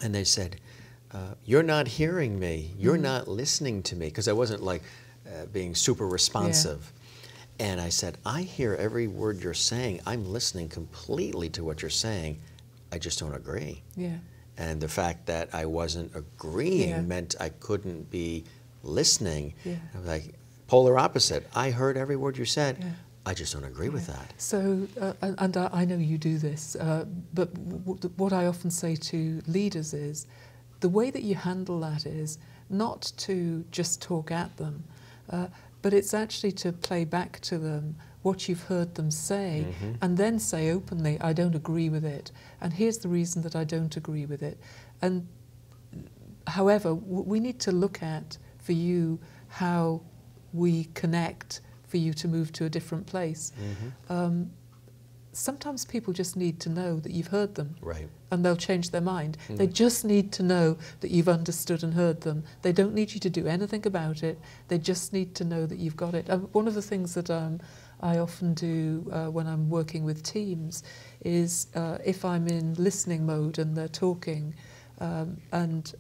and they said, you're not hearing me, you're not listening to me, because I wasn't like being super responsive. And I said, I hear every word you're saying, I'm listening completely to what you're saying, I just don't agree. Yeah. And the fact that I wasn't agreeing meant I couldn't be listening. Yeah. I was like, polar opposite. I heard every word you said. Yeah. I just don't agree with that. So, and I know you do this, but what I often say to leaders is, the way that you handle that is not to just talk at them, but it's actually to play back to them what you've heard them say, and then say openly, I don't agree with it, and here's the reason that I don't agree with it. And however, we need to look at, for you, how we connect for you to move to a different place. Sometimes people just need to know that you've heard them, right, and they'll change their mind. They just need to know that you've understood and heard them. They don't need you to do anything about it. They just need to know that you've got it. One of the things that I often do when I'm working with teams is if I'm in listening mode and they're talking and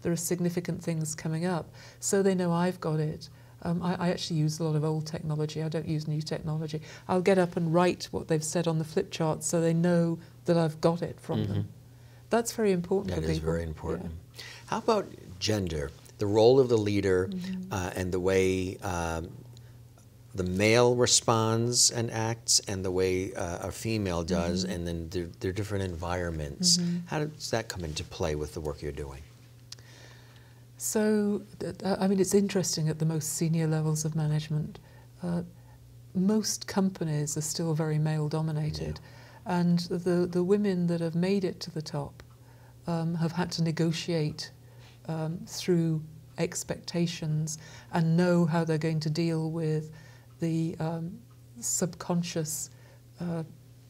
there are significant things coming up, so they know I've got it. I actually use a lot of old technology. I don't use new technology. I'll get up and write what they've said on the flip chart so they know that I've got it from them. That's very important for people. That is very important. Yeah. How about gender? The role of the leader and the way the male responds and acts, and the way a female does, and then their different environments. How does that come into play with the work you're doing? So, I mean, it's interesting at the most senior levels of management. Most companies are still very male-dominated, and the women that have made it to the top have had to negotiate through expectations and know how they're going to deal with the subconscious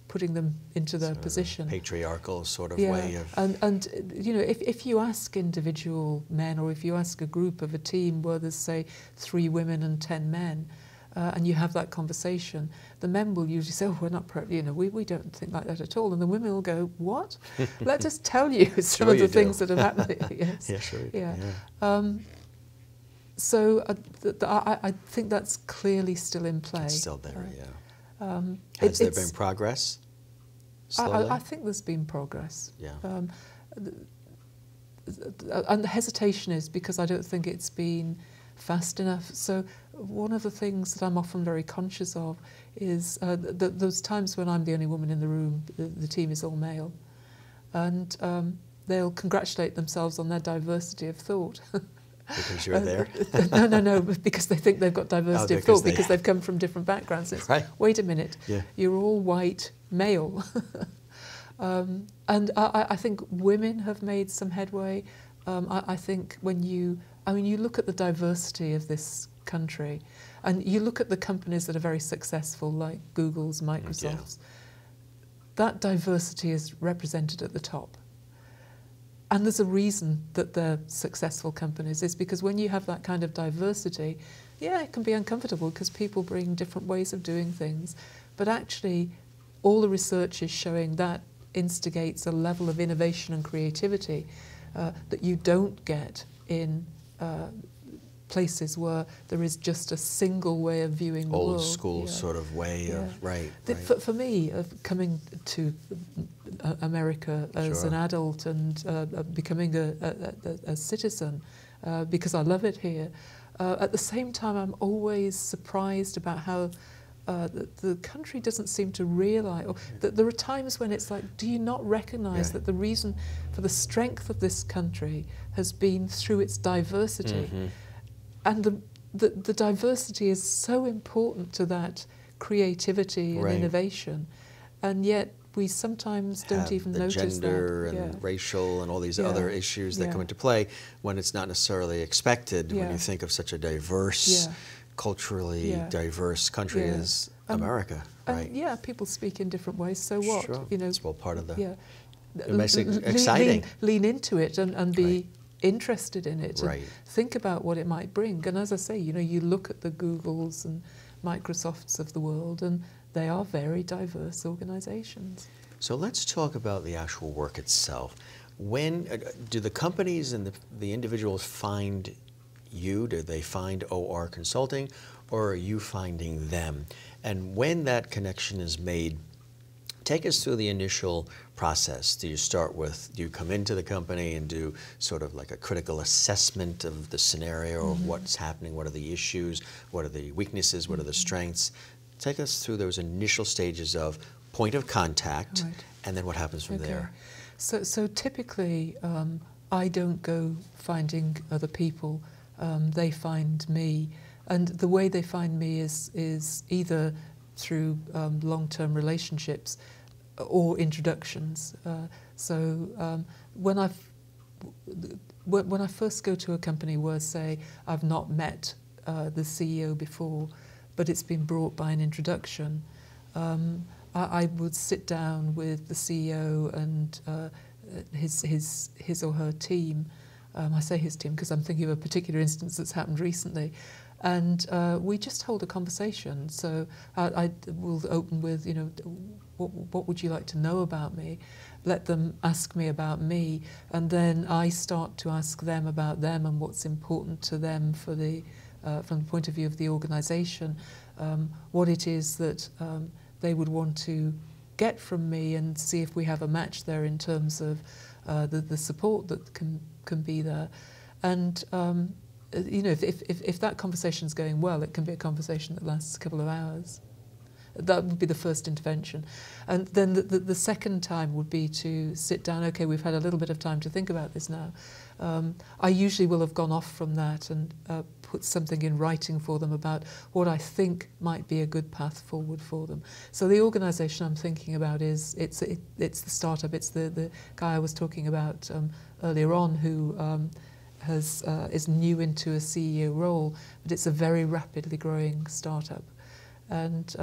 putting them into their position. Patriarchal sort of way of... And you know, if you ask individual men, or if you ask a group of a team where there's, say, 3 women and 10 men, and you have that conversation, the men will usually say, oh, we're not, we don't think like that at all. And the women will go, what? Let us tell you some of the things that have happened. Yes. Yeah, sure. Yeah. So I think that's clearly still in play. It's still there, Has there been progress? Slowly? I think there's been progress. Yeah. And the hesitation is because I don't think it's been fast enough. So one of the things that I'm often very conscious of is those times when I'm the only woman in the room, the team is all male, and they'll congratulate themselves on their diversity of thought. Because you're there? No, because they think they've got diversity of thought because they've come from different backgrounds. It's, right. Wait a minute, you're all white male. And I think women have made some headway. I think when you look at the diversity of this country, and you look at the companies that are very successful, like Google's, Microsoft's, that diversity is represented at the top. And there's a reason that they're successful companies, is because when you have that kind of diversity, it can be uncomfortable because people bring different ways of doing things. But actually, all the research is showing that instigates a level of innovation and creativity that you don't get in places where there is just a single way of viewing the world. Old school sort of way of, right. For me, coming to America as an adult and becoming a citizen, because I love it here, at the same time I'm always surprised about how the country doesn't seem to realise, or that there are times when it's like, do you not recognise that the reason for the strength of this country has been through its diversity? And the diversity is so important to that creativity and innovation, and yet we sometimes don't even notice that. Gender and racial and all these other issues that come into play when it's not necessarily expected when you think of such a diverse, culturally diverse country as America, right? And people speak in different ways, so what? Sure. You know, it's all part of the... It makes it exciting. Lean into it and be interested in it. Right. And think about what it might bring. And as I say, you know, you look at the Googles and Microsofts of the world, and they are very diverse organizations. So let's talk about the actual work itself. When do the companies and the individuals find you? Do they find OR Consulting, or are you finding them? And when that connection is made, take us through the initial process. Do you come into the company and do sort of like a critical assessment of the scenario, of what's happening, what are the issues, what are the weaknesses, what are the strengths? Take us through those initial stages of point of contact, and then what happens from there. So typically, I don't go finding other people. They find me, and the way they find me is either through long-term relationships or introductions. When I first go to a company where, say, I've not met the CEO before, but it's been brought by an introduction, I would sit down with the CEO and his or her team. I say his team because I'm thinking of a particular instance that's happened recently. And we just hold a conversation. So I will open with, you know, what would you like to know about me? Let them ask me about me, and then I start to ask them about them and what's important to them for the from the point of view of the organisation, what it is that they would want to get from me, and see if we have a match there in terms of the support that can be there. And you know, if that conversation's going well, it can be a conversation that lasts a couple of hours. That would be the first intervention. And then the second time would be to sit down. Okay, we've had a little bit of time to think about this now. I usually will have gone off from that and put something in writing for them about what I think might be a good path forward for them. So the organisation I'm thinking about it's the startup. It's the guy I was talking about earlier on, who is new into a CEO role, but it's a very rapidly growing startup. And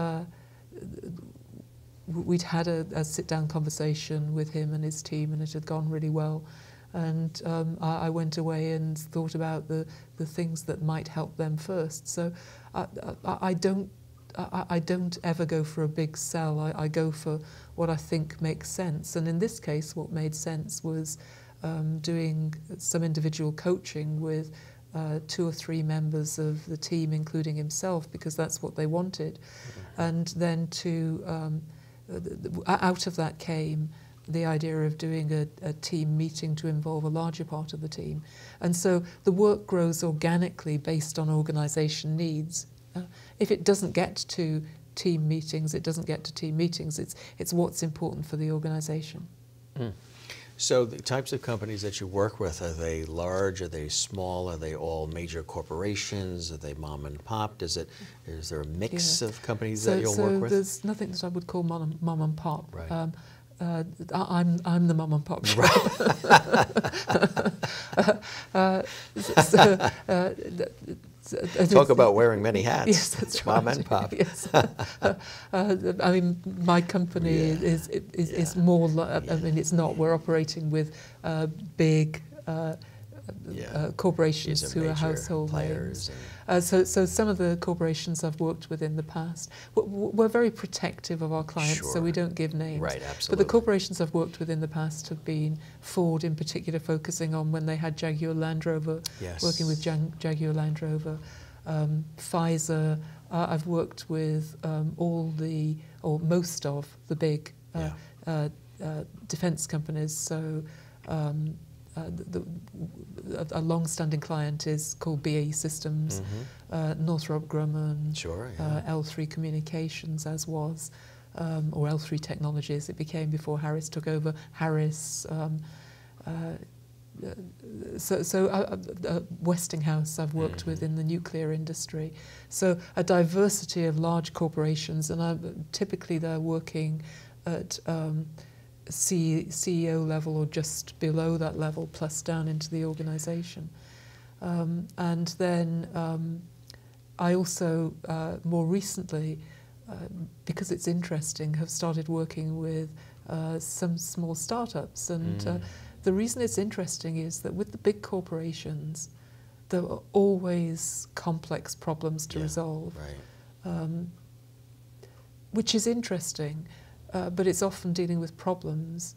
we'd had a sit-down conversation with him and his team, and it had gone really well. And I went away and thought about the things that might help them first. So I don't ever go for a big sell. I go for what I think makes sense. And in this case, what made sense was doing some individual coaching with 2 or 3 members of the team, including himself, because that's what they wanted. And then out of that came the idea of doing a team meeting to involve a larger part of the team. And so the work grows organically based on organisation needs. If it doesn't get to team meetings, it doesn't get to team meetings. It's what's important for the organisation. So the types of companies that you work with, are they large, are they small, are they all major corporations, are they mom and pop? Is there a mix of companies that you'll work with? So there's nothing that I would call mom and pop. Right. I'm the mom and pop shop. Talk about wearing many hats. Yes, that's mom right. and pop. Yes. I mean, my company is more. I mean, it's not. We're operating with big corporations who are household names. So some of the corporations I've worked with in the past, we're very protective of our clients, so we don't give names. Right, absolutely. But the corporations I've worked with in the past have been Ford, in particular, focusing on when they had Jaguar Land Rover, working with Jaguar Land Rover. Pfizer, I've worked with most of the big defence companies. So a long-standing client is called BAE Systems, Northrop Grumman, L3 Communications, as was, or L3 Technologies. It became before Harris took over. Harris, Westinghouse I've worked with in the nuclear industry. So a diversity of large corporations, and typically they're working at CEO level or just below that level, plus down into the organization. And then I also, more recently, because it's interesting, have started working with some small startups. And the reason it's interesting is that with the big corporations, there are always complex problems to resolve, which is interesting, but it's often dealing with problems.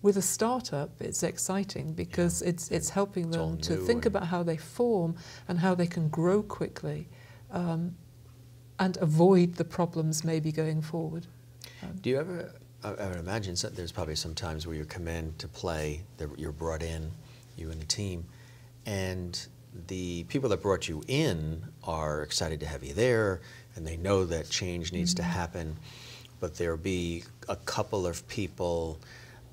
With a startup, it's exciting because it's helping them to think about how they form and how they can grow quickly and avoid the problems maybe going forward. Do you ever, I would imagine there's probably some times where you come in to play, you're brought in, you and the team, and the people that brought you in are excited to have you there, and they know that change needs to happen, but there'll be a couple of people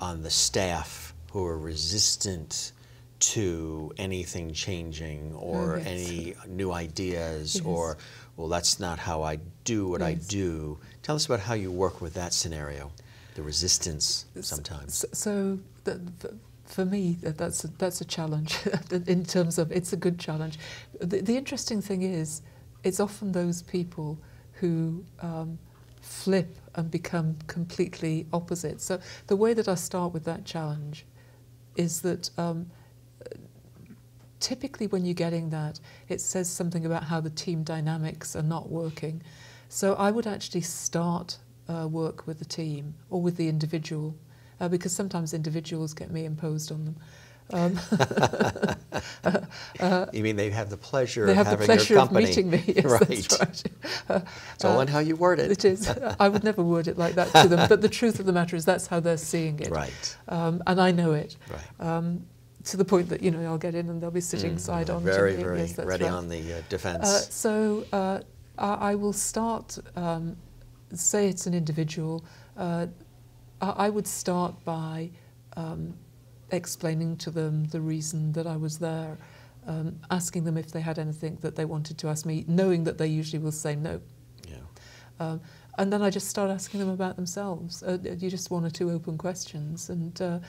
on the staff who are resistant to anything changing or any new ideas or, well, that's not how I do what I do. Tell us about how you work with that scenario, the resistance sometimes. So for me, that's a challenge in terms of, it's a good challenge. The interesting thing is, it's often those people who flip and become completely opposite. So the way that I start with that challenge is that typically when you're getting that, it says something about how the team dynamics are not working. So I would actually start work with the team or with the individual, because sometimes individuals get me imposed on them. You mean they have the pleasure they of have having the pleasure your company. of meeting me, yes, right. That's right. It's all in how you word it. It is. I would never word it like that to them, but the truth of the matter is that's how they're seeing it. Right. And I know it. Right. To the point that, I'll get in and they'll be sitting side on. Very, to me. very Yes, that's ready right. on the defense. So I will start, say it's an individual, I would start by explaining to them the reason that I was there, asking them if they had anything that they wanted to ask me, knowing that they usually will say no. Yeah. And then I just start asking them about themselves. You just one or two open questions, and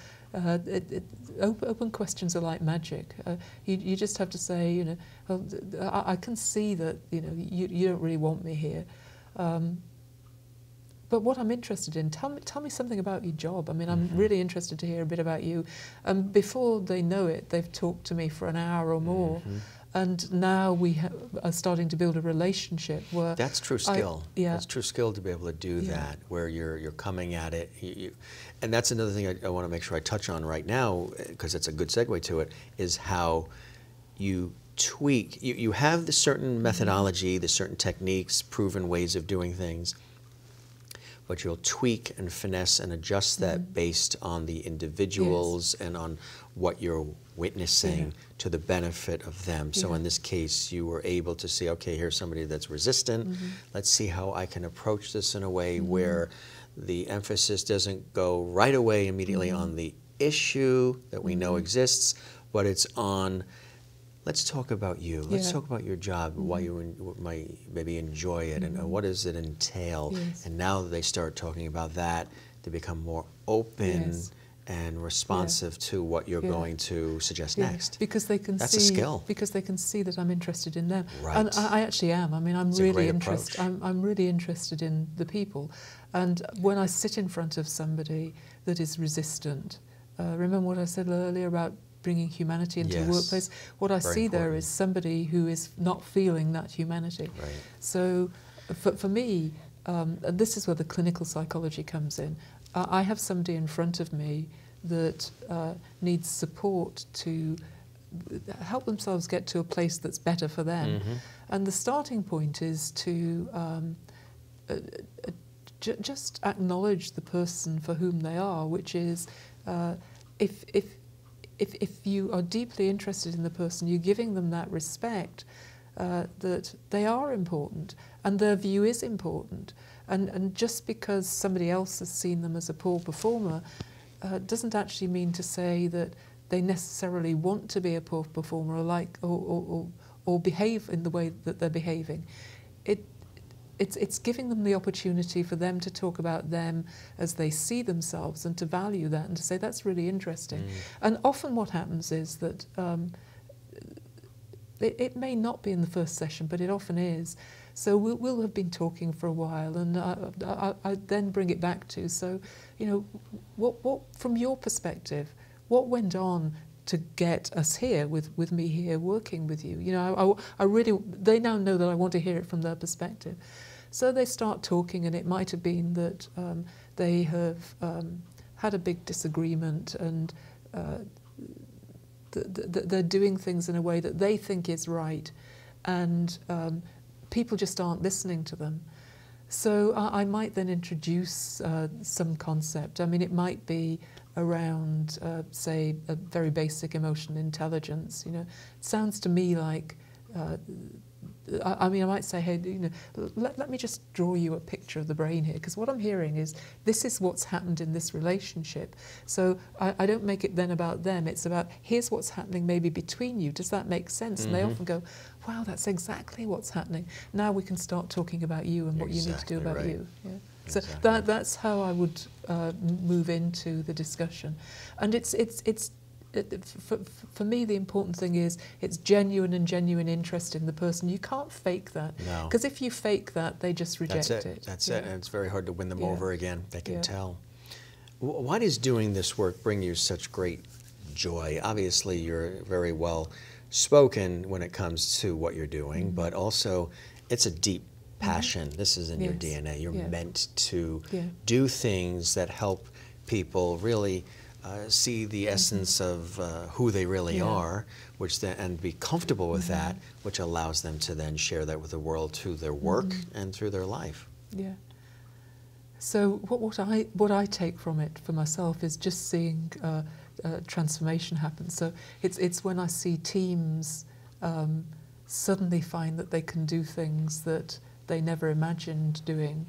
open questions are like magic. You just have to say, well, I can see that you don't really want me here. But what I'm interested in, tell me something about your job. I mean, I'm really interested to hear a bit about you. And before they know it, they've talked to me for an hour or more. And now we are starting to build a relationship where... That's true skill. Yeah. That's true skill to be able to do that, where you're coming at it. And that's another thing I want to make sure I touch on right now, because it's a good segue to it, is how you tweak. You have the certain methodology, the certain techniques, proven ways of doing things, but you'll tweak and finesse and adjust that based on the individuals and on what you're witnessing to the benefit of them. So in this case, you were able to see, okay, here's somebody that's resistant. Let's see how I can approach this in a way where the emphasis doesn't go right away immediately on the issue that we know exists, but it's on, let's talk about you. Let's talk about your job, why you might maybe enjoy it, and what does it entail. And now they start talking about that, they become more open and responsive to what you're going to suggest next. Because they can That's see, a skill. Because they can see that I'm interested in them. Right. And I actually am. I mean, I'm It's really a great interested. approach. I'm really interested in the people. And when I sit in front of somebody that is resistant, remember what I said earlier about bringing humanity into the workplace? What I see there is somebody who is not feeling that humanity. Right. So for me, and this is where the clinical psychology comes in, I have somebody in front of me that needs support to help themselves get to a place that's better for them. And the starting point is to just acknowledge the person for whom they are, which is if you are deeply interested in the person, you're giving them that respect, that they are important and their view is important. And just because somebody else has seen them as a poor performer doesn't actually mean to say that they necessarily want to be a poor performer or behave in the way that they're behaving. It's giving them the opportunity for them to talk about them as they see themselves and to value that and to say that's really interesting. And often what happens is that it may not be in the first session, but it often is. So we'll have been talking for a while, and I then bring it back to, so, you know, what from your perspective, what went on to get us here with me here working with you? You know, I really, they now know that I want to hear it from their perspective. So they start talking, and it might have been that they have had a big disagreement, and they're doing things in a way that they think is right, and people just aren't listening to them. So I might then introduce some concept. I mean, it might be around, say, a very basic emotional intelligence. You know, it sounds to me like, I mean, I might say, hey, you know, let me just draw you a picture of the brain here, because what I'm hearing is this is what's happened in this relationship. So I don't make it then about them. It's about, here's what's happening maybe between you. Does that make sense? And they often go, wow, that's exactly what's happening. Now we can start talking about you and what you need to do about you. Yeah. So that's how I would move into the discussion. And for me, the important thing is it's genuine interest in the person. You can't fake that. No. Because if you fake that, they just reject it. That's it. And it's very hard to win them over again. They can tell. Why does doing this work bring you such great joy? Obviously, you're very well spoken when it comes to what you're doing, but also it's a deep passion. This is in your DNA. You're meant to do things that help people really see the essence of who they really are, and be comfortable with that, which allows them to then share that with the world through their work and through their life. Yeah. So what I take from it for myself is just seeing transformation happen. So it's when I see teams suddenly find that they can do things that they never imagined doing.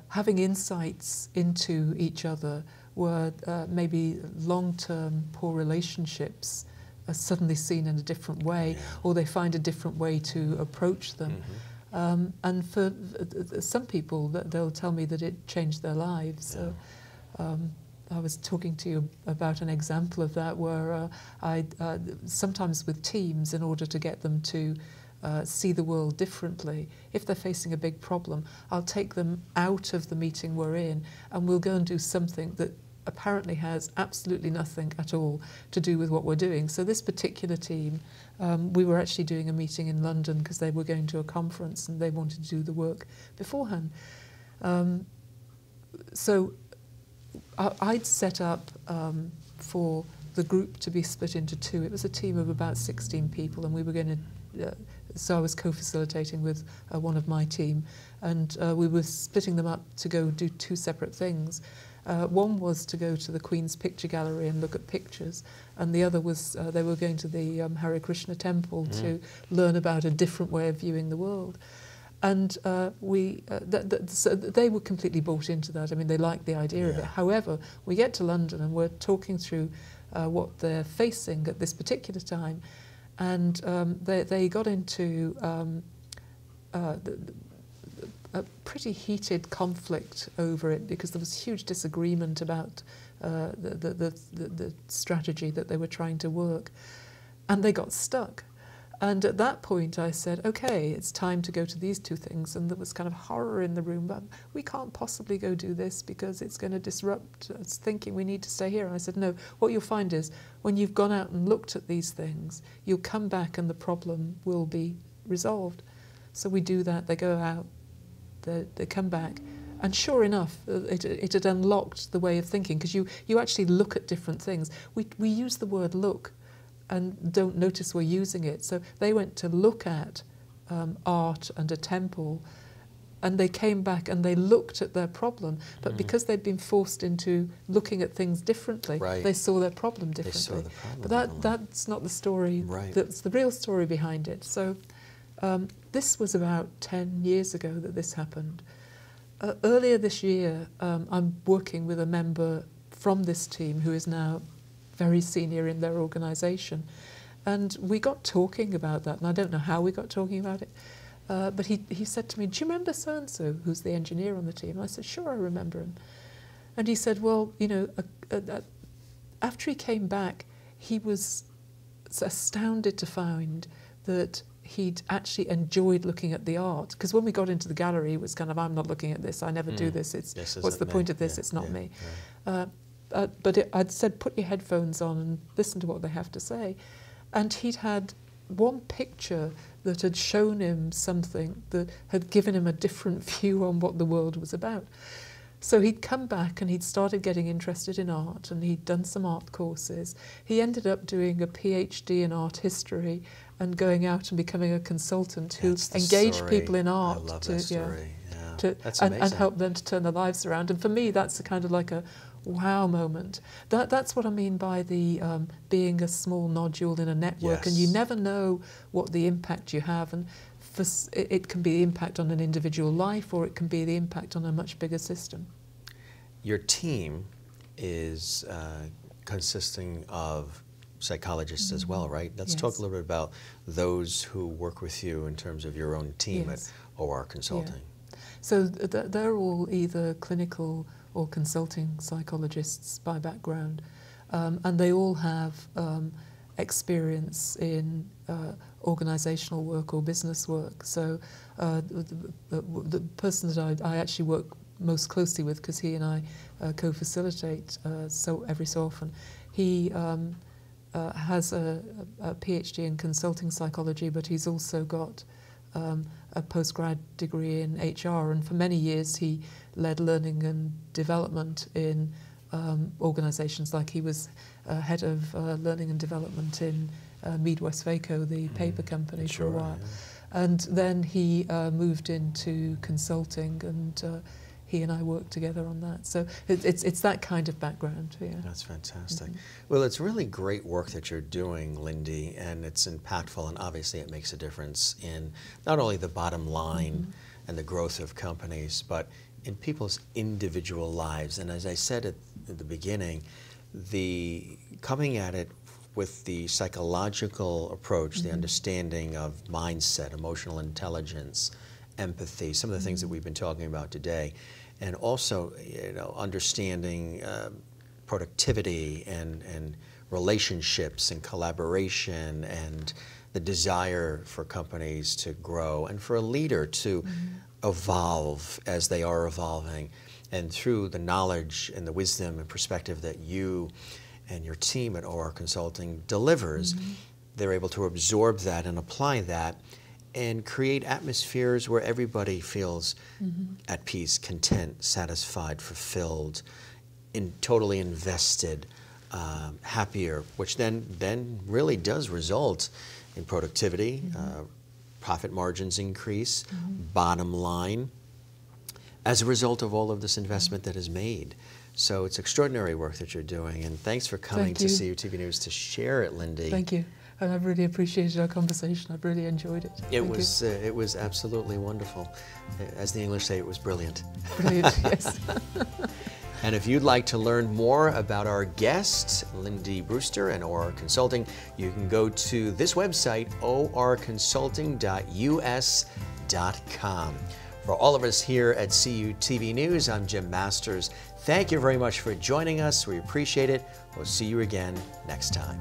Having insights into each other where maybe long-term poor relationships are suddenly seen in a different way, or they find a different way to approach them. And for some people, they'll tell me that it changed their lives. So, I was talking to you about an example of that where sometimes with teams, in order to get them to see the world differently, if they're facing a big problem, I'll take them out of the meeting we're in and we'll go and do something that apparently has absolutely nothing at all to do with what we're doing. So this particular team, we were actually doing a meeting in London because they were going to a conference and they wanted to do the work beforehand. So I'd set up for the group to be split into two. It was a team of about 16 people, and we were going to so I was co-facilitating with one of my team, and we were splitting them up to go do two separate things. One was to go to the Queen's Picture Gallery and look at pictures, and the other was they were going to the Hare Krishna temple to learn about a different way of viewing the world. And so they were completely bought into that. I mean, they liked the idea of it. However, we get to London and we're talking through what they're facing at this particular time, and they got into a pretty heated conflict over it because there was huge disagreement about the strategy that they were trying to work, and they got stuck. And at that point I said, okay, it's time to go to these two things. And there was kind of horror in the room, but we can't possibly go do this because it's going to disrupt us thinking we need to stay here. And I said, no, what you'll find is when you've gone out and looked at these things, you'll come back and the problem will be resolved. So we do that, they go out, they come back. And sure enough, it had unlocked the way of thinking, because you actually look at different things. We use the word look and don't notice we're using it. So they went to look at art and a temple, and they came back and they looked at their problem, but because they'd been forced into looking at things differently, they saw their problem differently. They saw the problem. But that's not the story. That's the real story behind it. So this was about 10 years ago that this happened. Earlier this year, I'm working with a member from this team who is now very senior in their organisation. And we got talking about that, and I don't know how we got talking about it, but he said to me, "Do you remember so-and-so, who's the engineer on the team?" And I said, "Sure, I remember him." And he said, "Well, you know, after he came back, he was astounded to find that he'd actually enjoyed looking at the art. Because when we got into the gallery, it was kind of, I'm not looking at this, I never do this, what's the point of this, it's not me." But I'd said, put your headphones on and listen to what they have to say. And he'd had one picture that had shown him something that had given him a different view on what the world was about. So he'd come back and he'd started getting interested in art, and he'd done some art courses. He ended up doing a PhD in art history and going out and becoming a consultant who engaged people in art and help them to turn their lives around. And for me, that's a kind of like a wow moment. That's what I mean by the being a small nodule in a network, and you never know what the impact you have. And it can be the impact on an individual life, or it can be the impact on a much bigger system. Your team is consisting of psychologists as well, right? Let's talk a little bit about those who work with you in terms of your own team at OR Consulting. So they're all either clinical or consulting psychologists by background, and they all have experience in organisational work or business work. So the person that I actually work most closely with, because he and I co-facilitate every so often, he has a PhD in consulting psychology, but he's also got a postgrad degree in HR, and for many years he led learning and development in organisations. Like he was head of learning and development in Mead Westvaco, the paper company, for a while. And then he moved into consulting, and he and I worked together on that. So it's that kind of background. Yeah. That's fantastic. Well, it's really great work that you're doing, Lindy, and it's impactful, and obviously it makes a difference in not only the bottom line and the growth of companies, but in people's individual lives. And as I said at the beginning, the coming at it with the psychological approach, the understanding of mindset, emotional intelligence, empathy, some of the things that we've been talking about today, and also, you know, understanding productivity and relationships and collaboration and the desire for companies to grow and for a leader to evolve as they are evolving. And through the knowledge and the wisdom and perspective that you and your team at OR Consulting delivers, they're able to absorb that and apply that and create atmospheres where everybody feels at peace, content, satisfied, fulfilled, totally invested, happier, which then really does result in productivity, profit margins increase, bottom line, as a result of all of this investment that is made. So it's extraordinary work that you're doing, and thanks for coming to CUTV News to share it, Lindy. Thank you. And I've really appreciated our conversation. I've really enjoyed it. It was absolutely wonderful. As the English say, it was brilliant. Brilliant, yes. And if you'd like to learn more about our guest, Lindy Brewster and OR Consulting, you can go to this website, orconsulting.us.com. For all of us here at CUTV News, I'm Jim Masters. Thank you very much for joining us. We appreciate it. We'll see you again next time.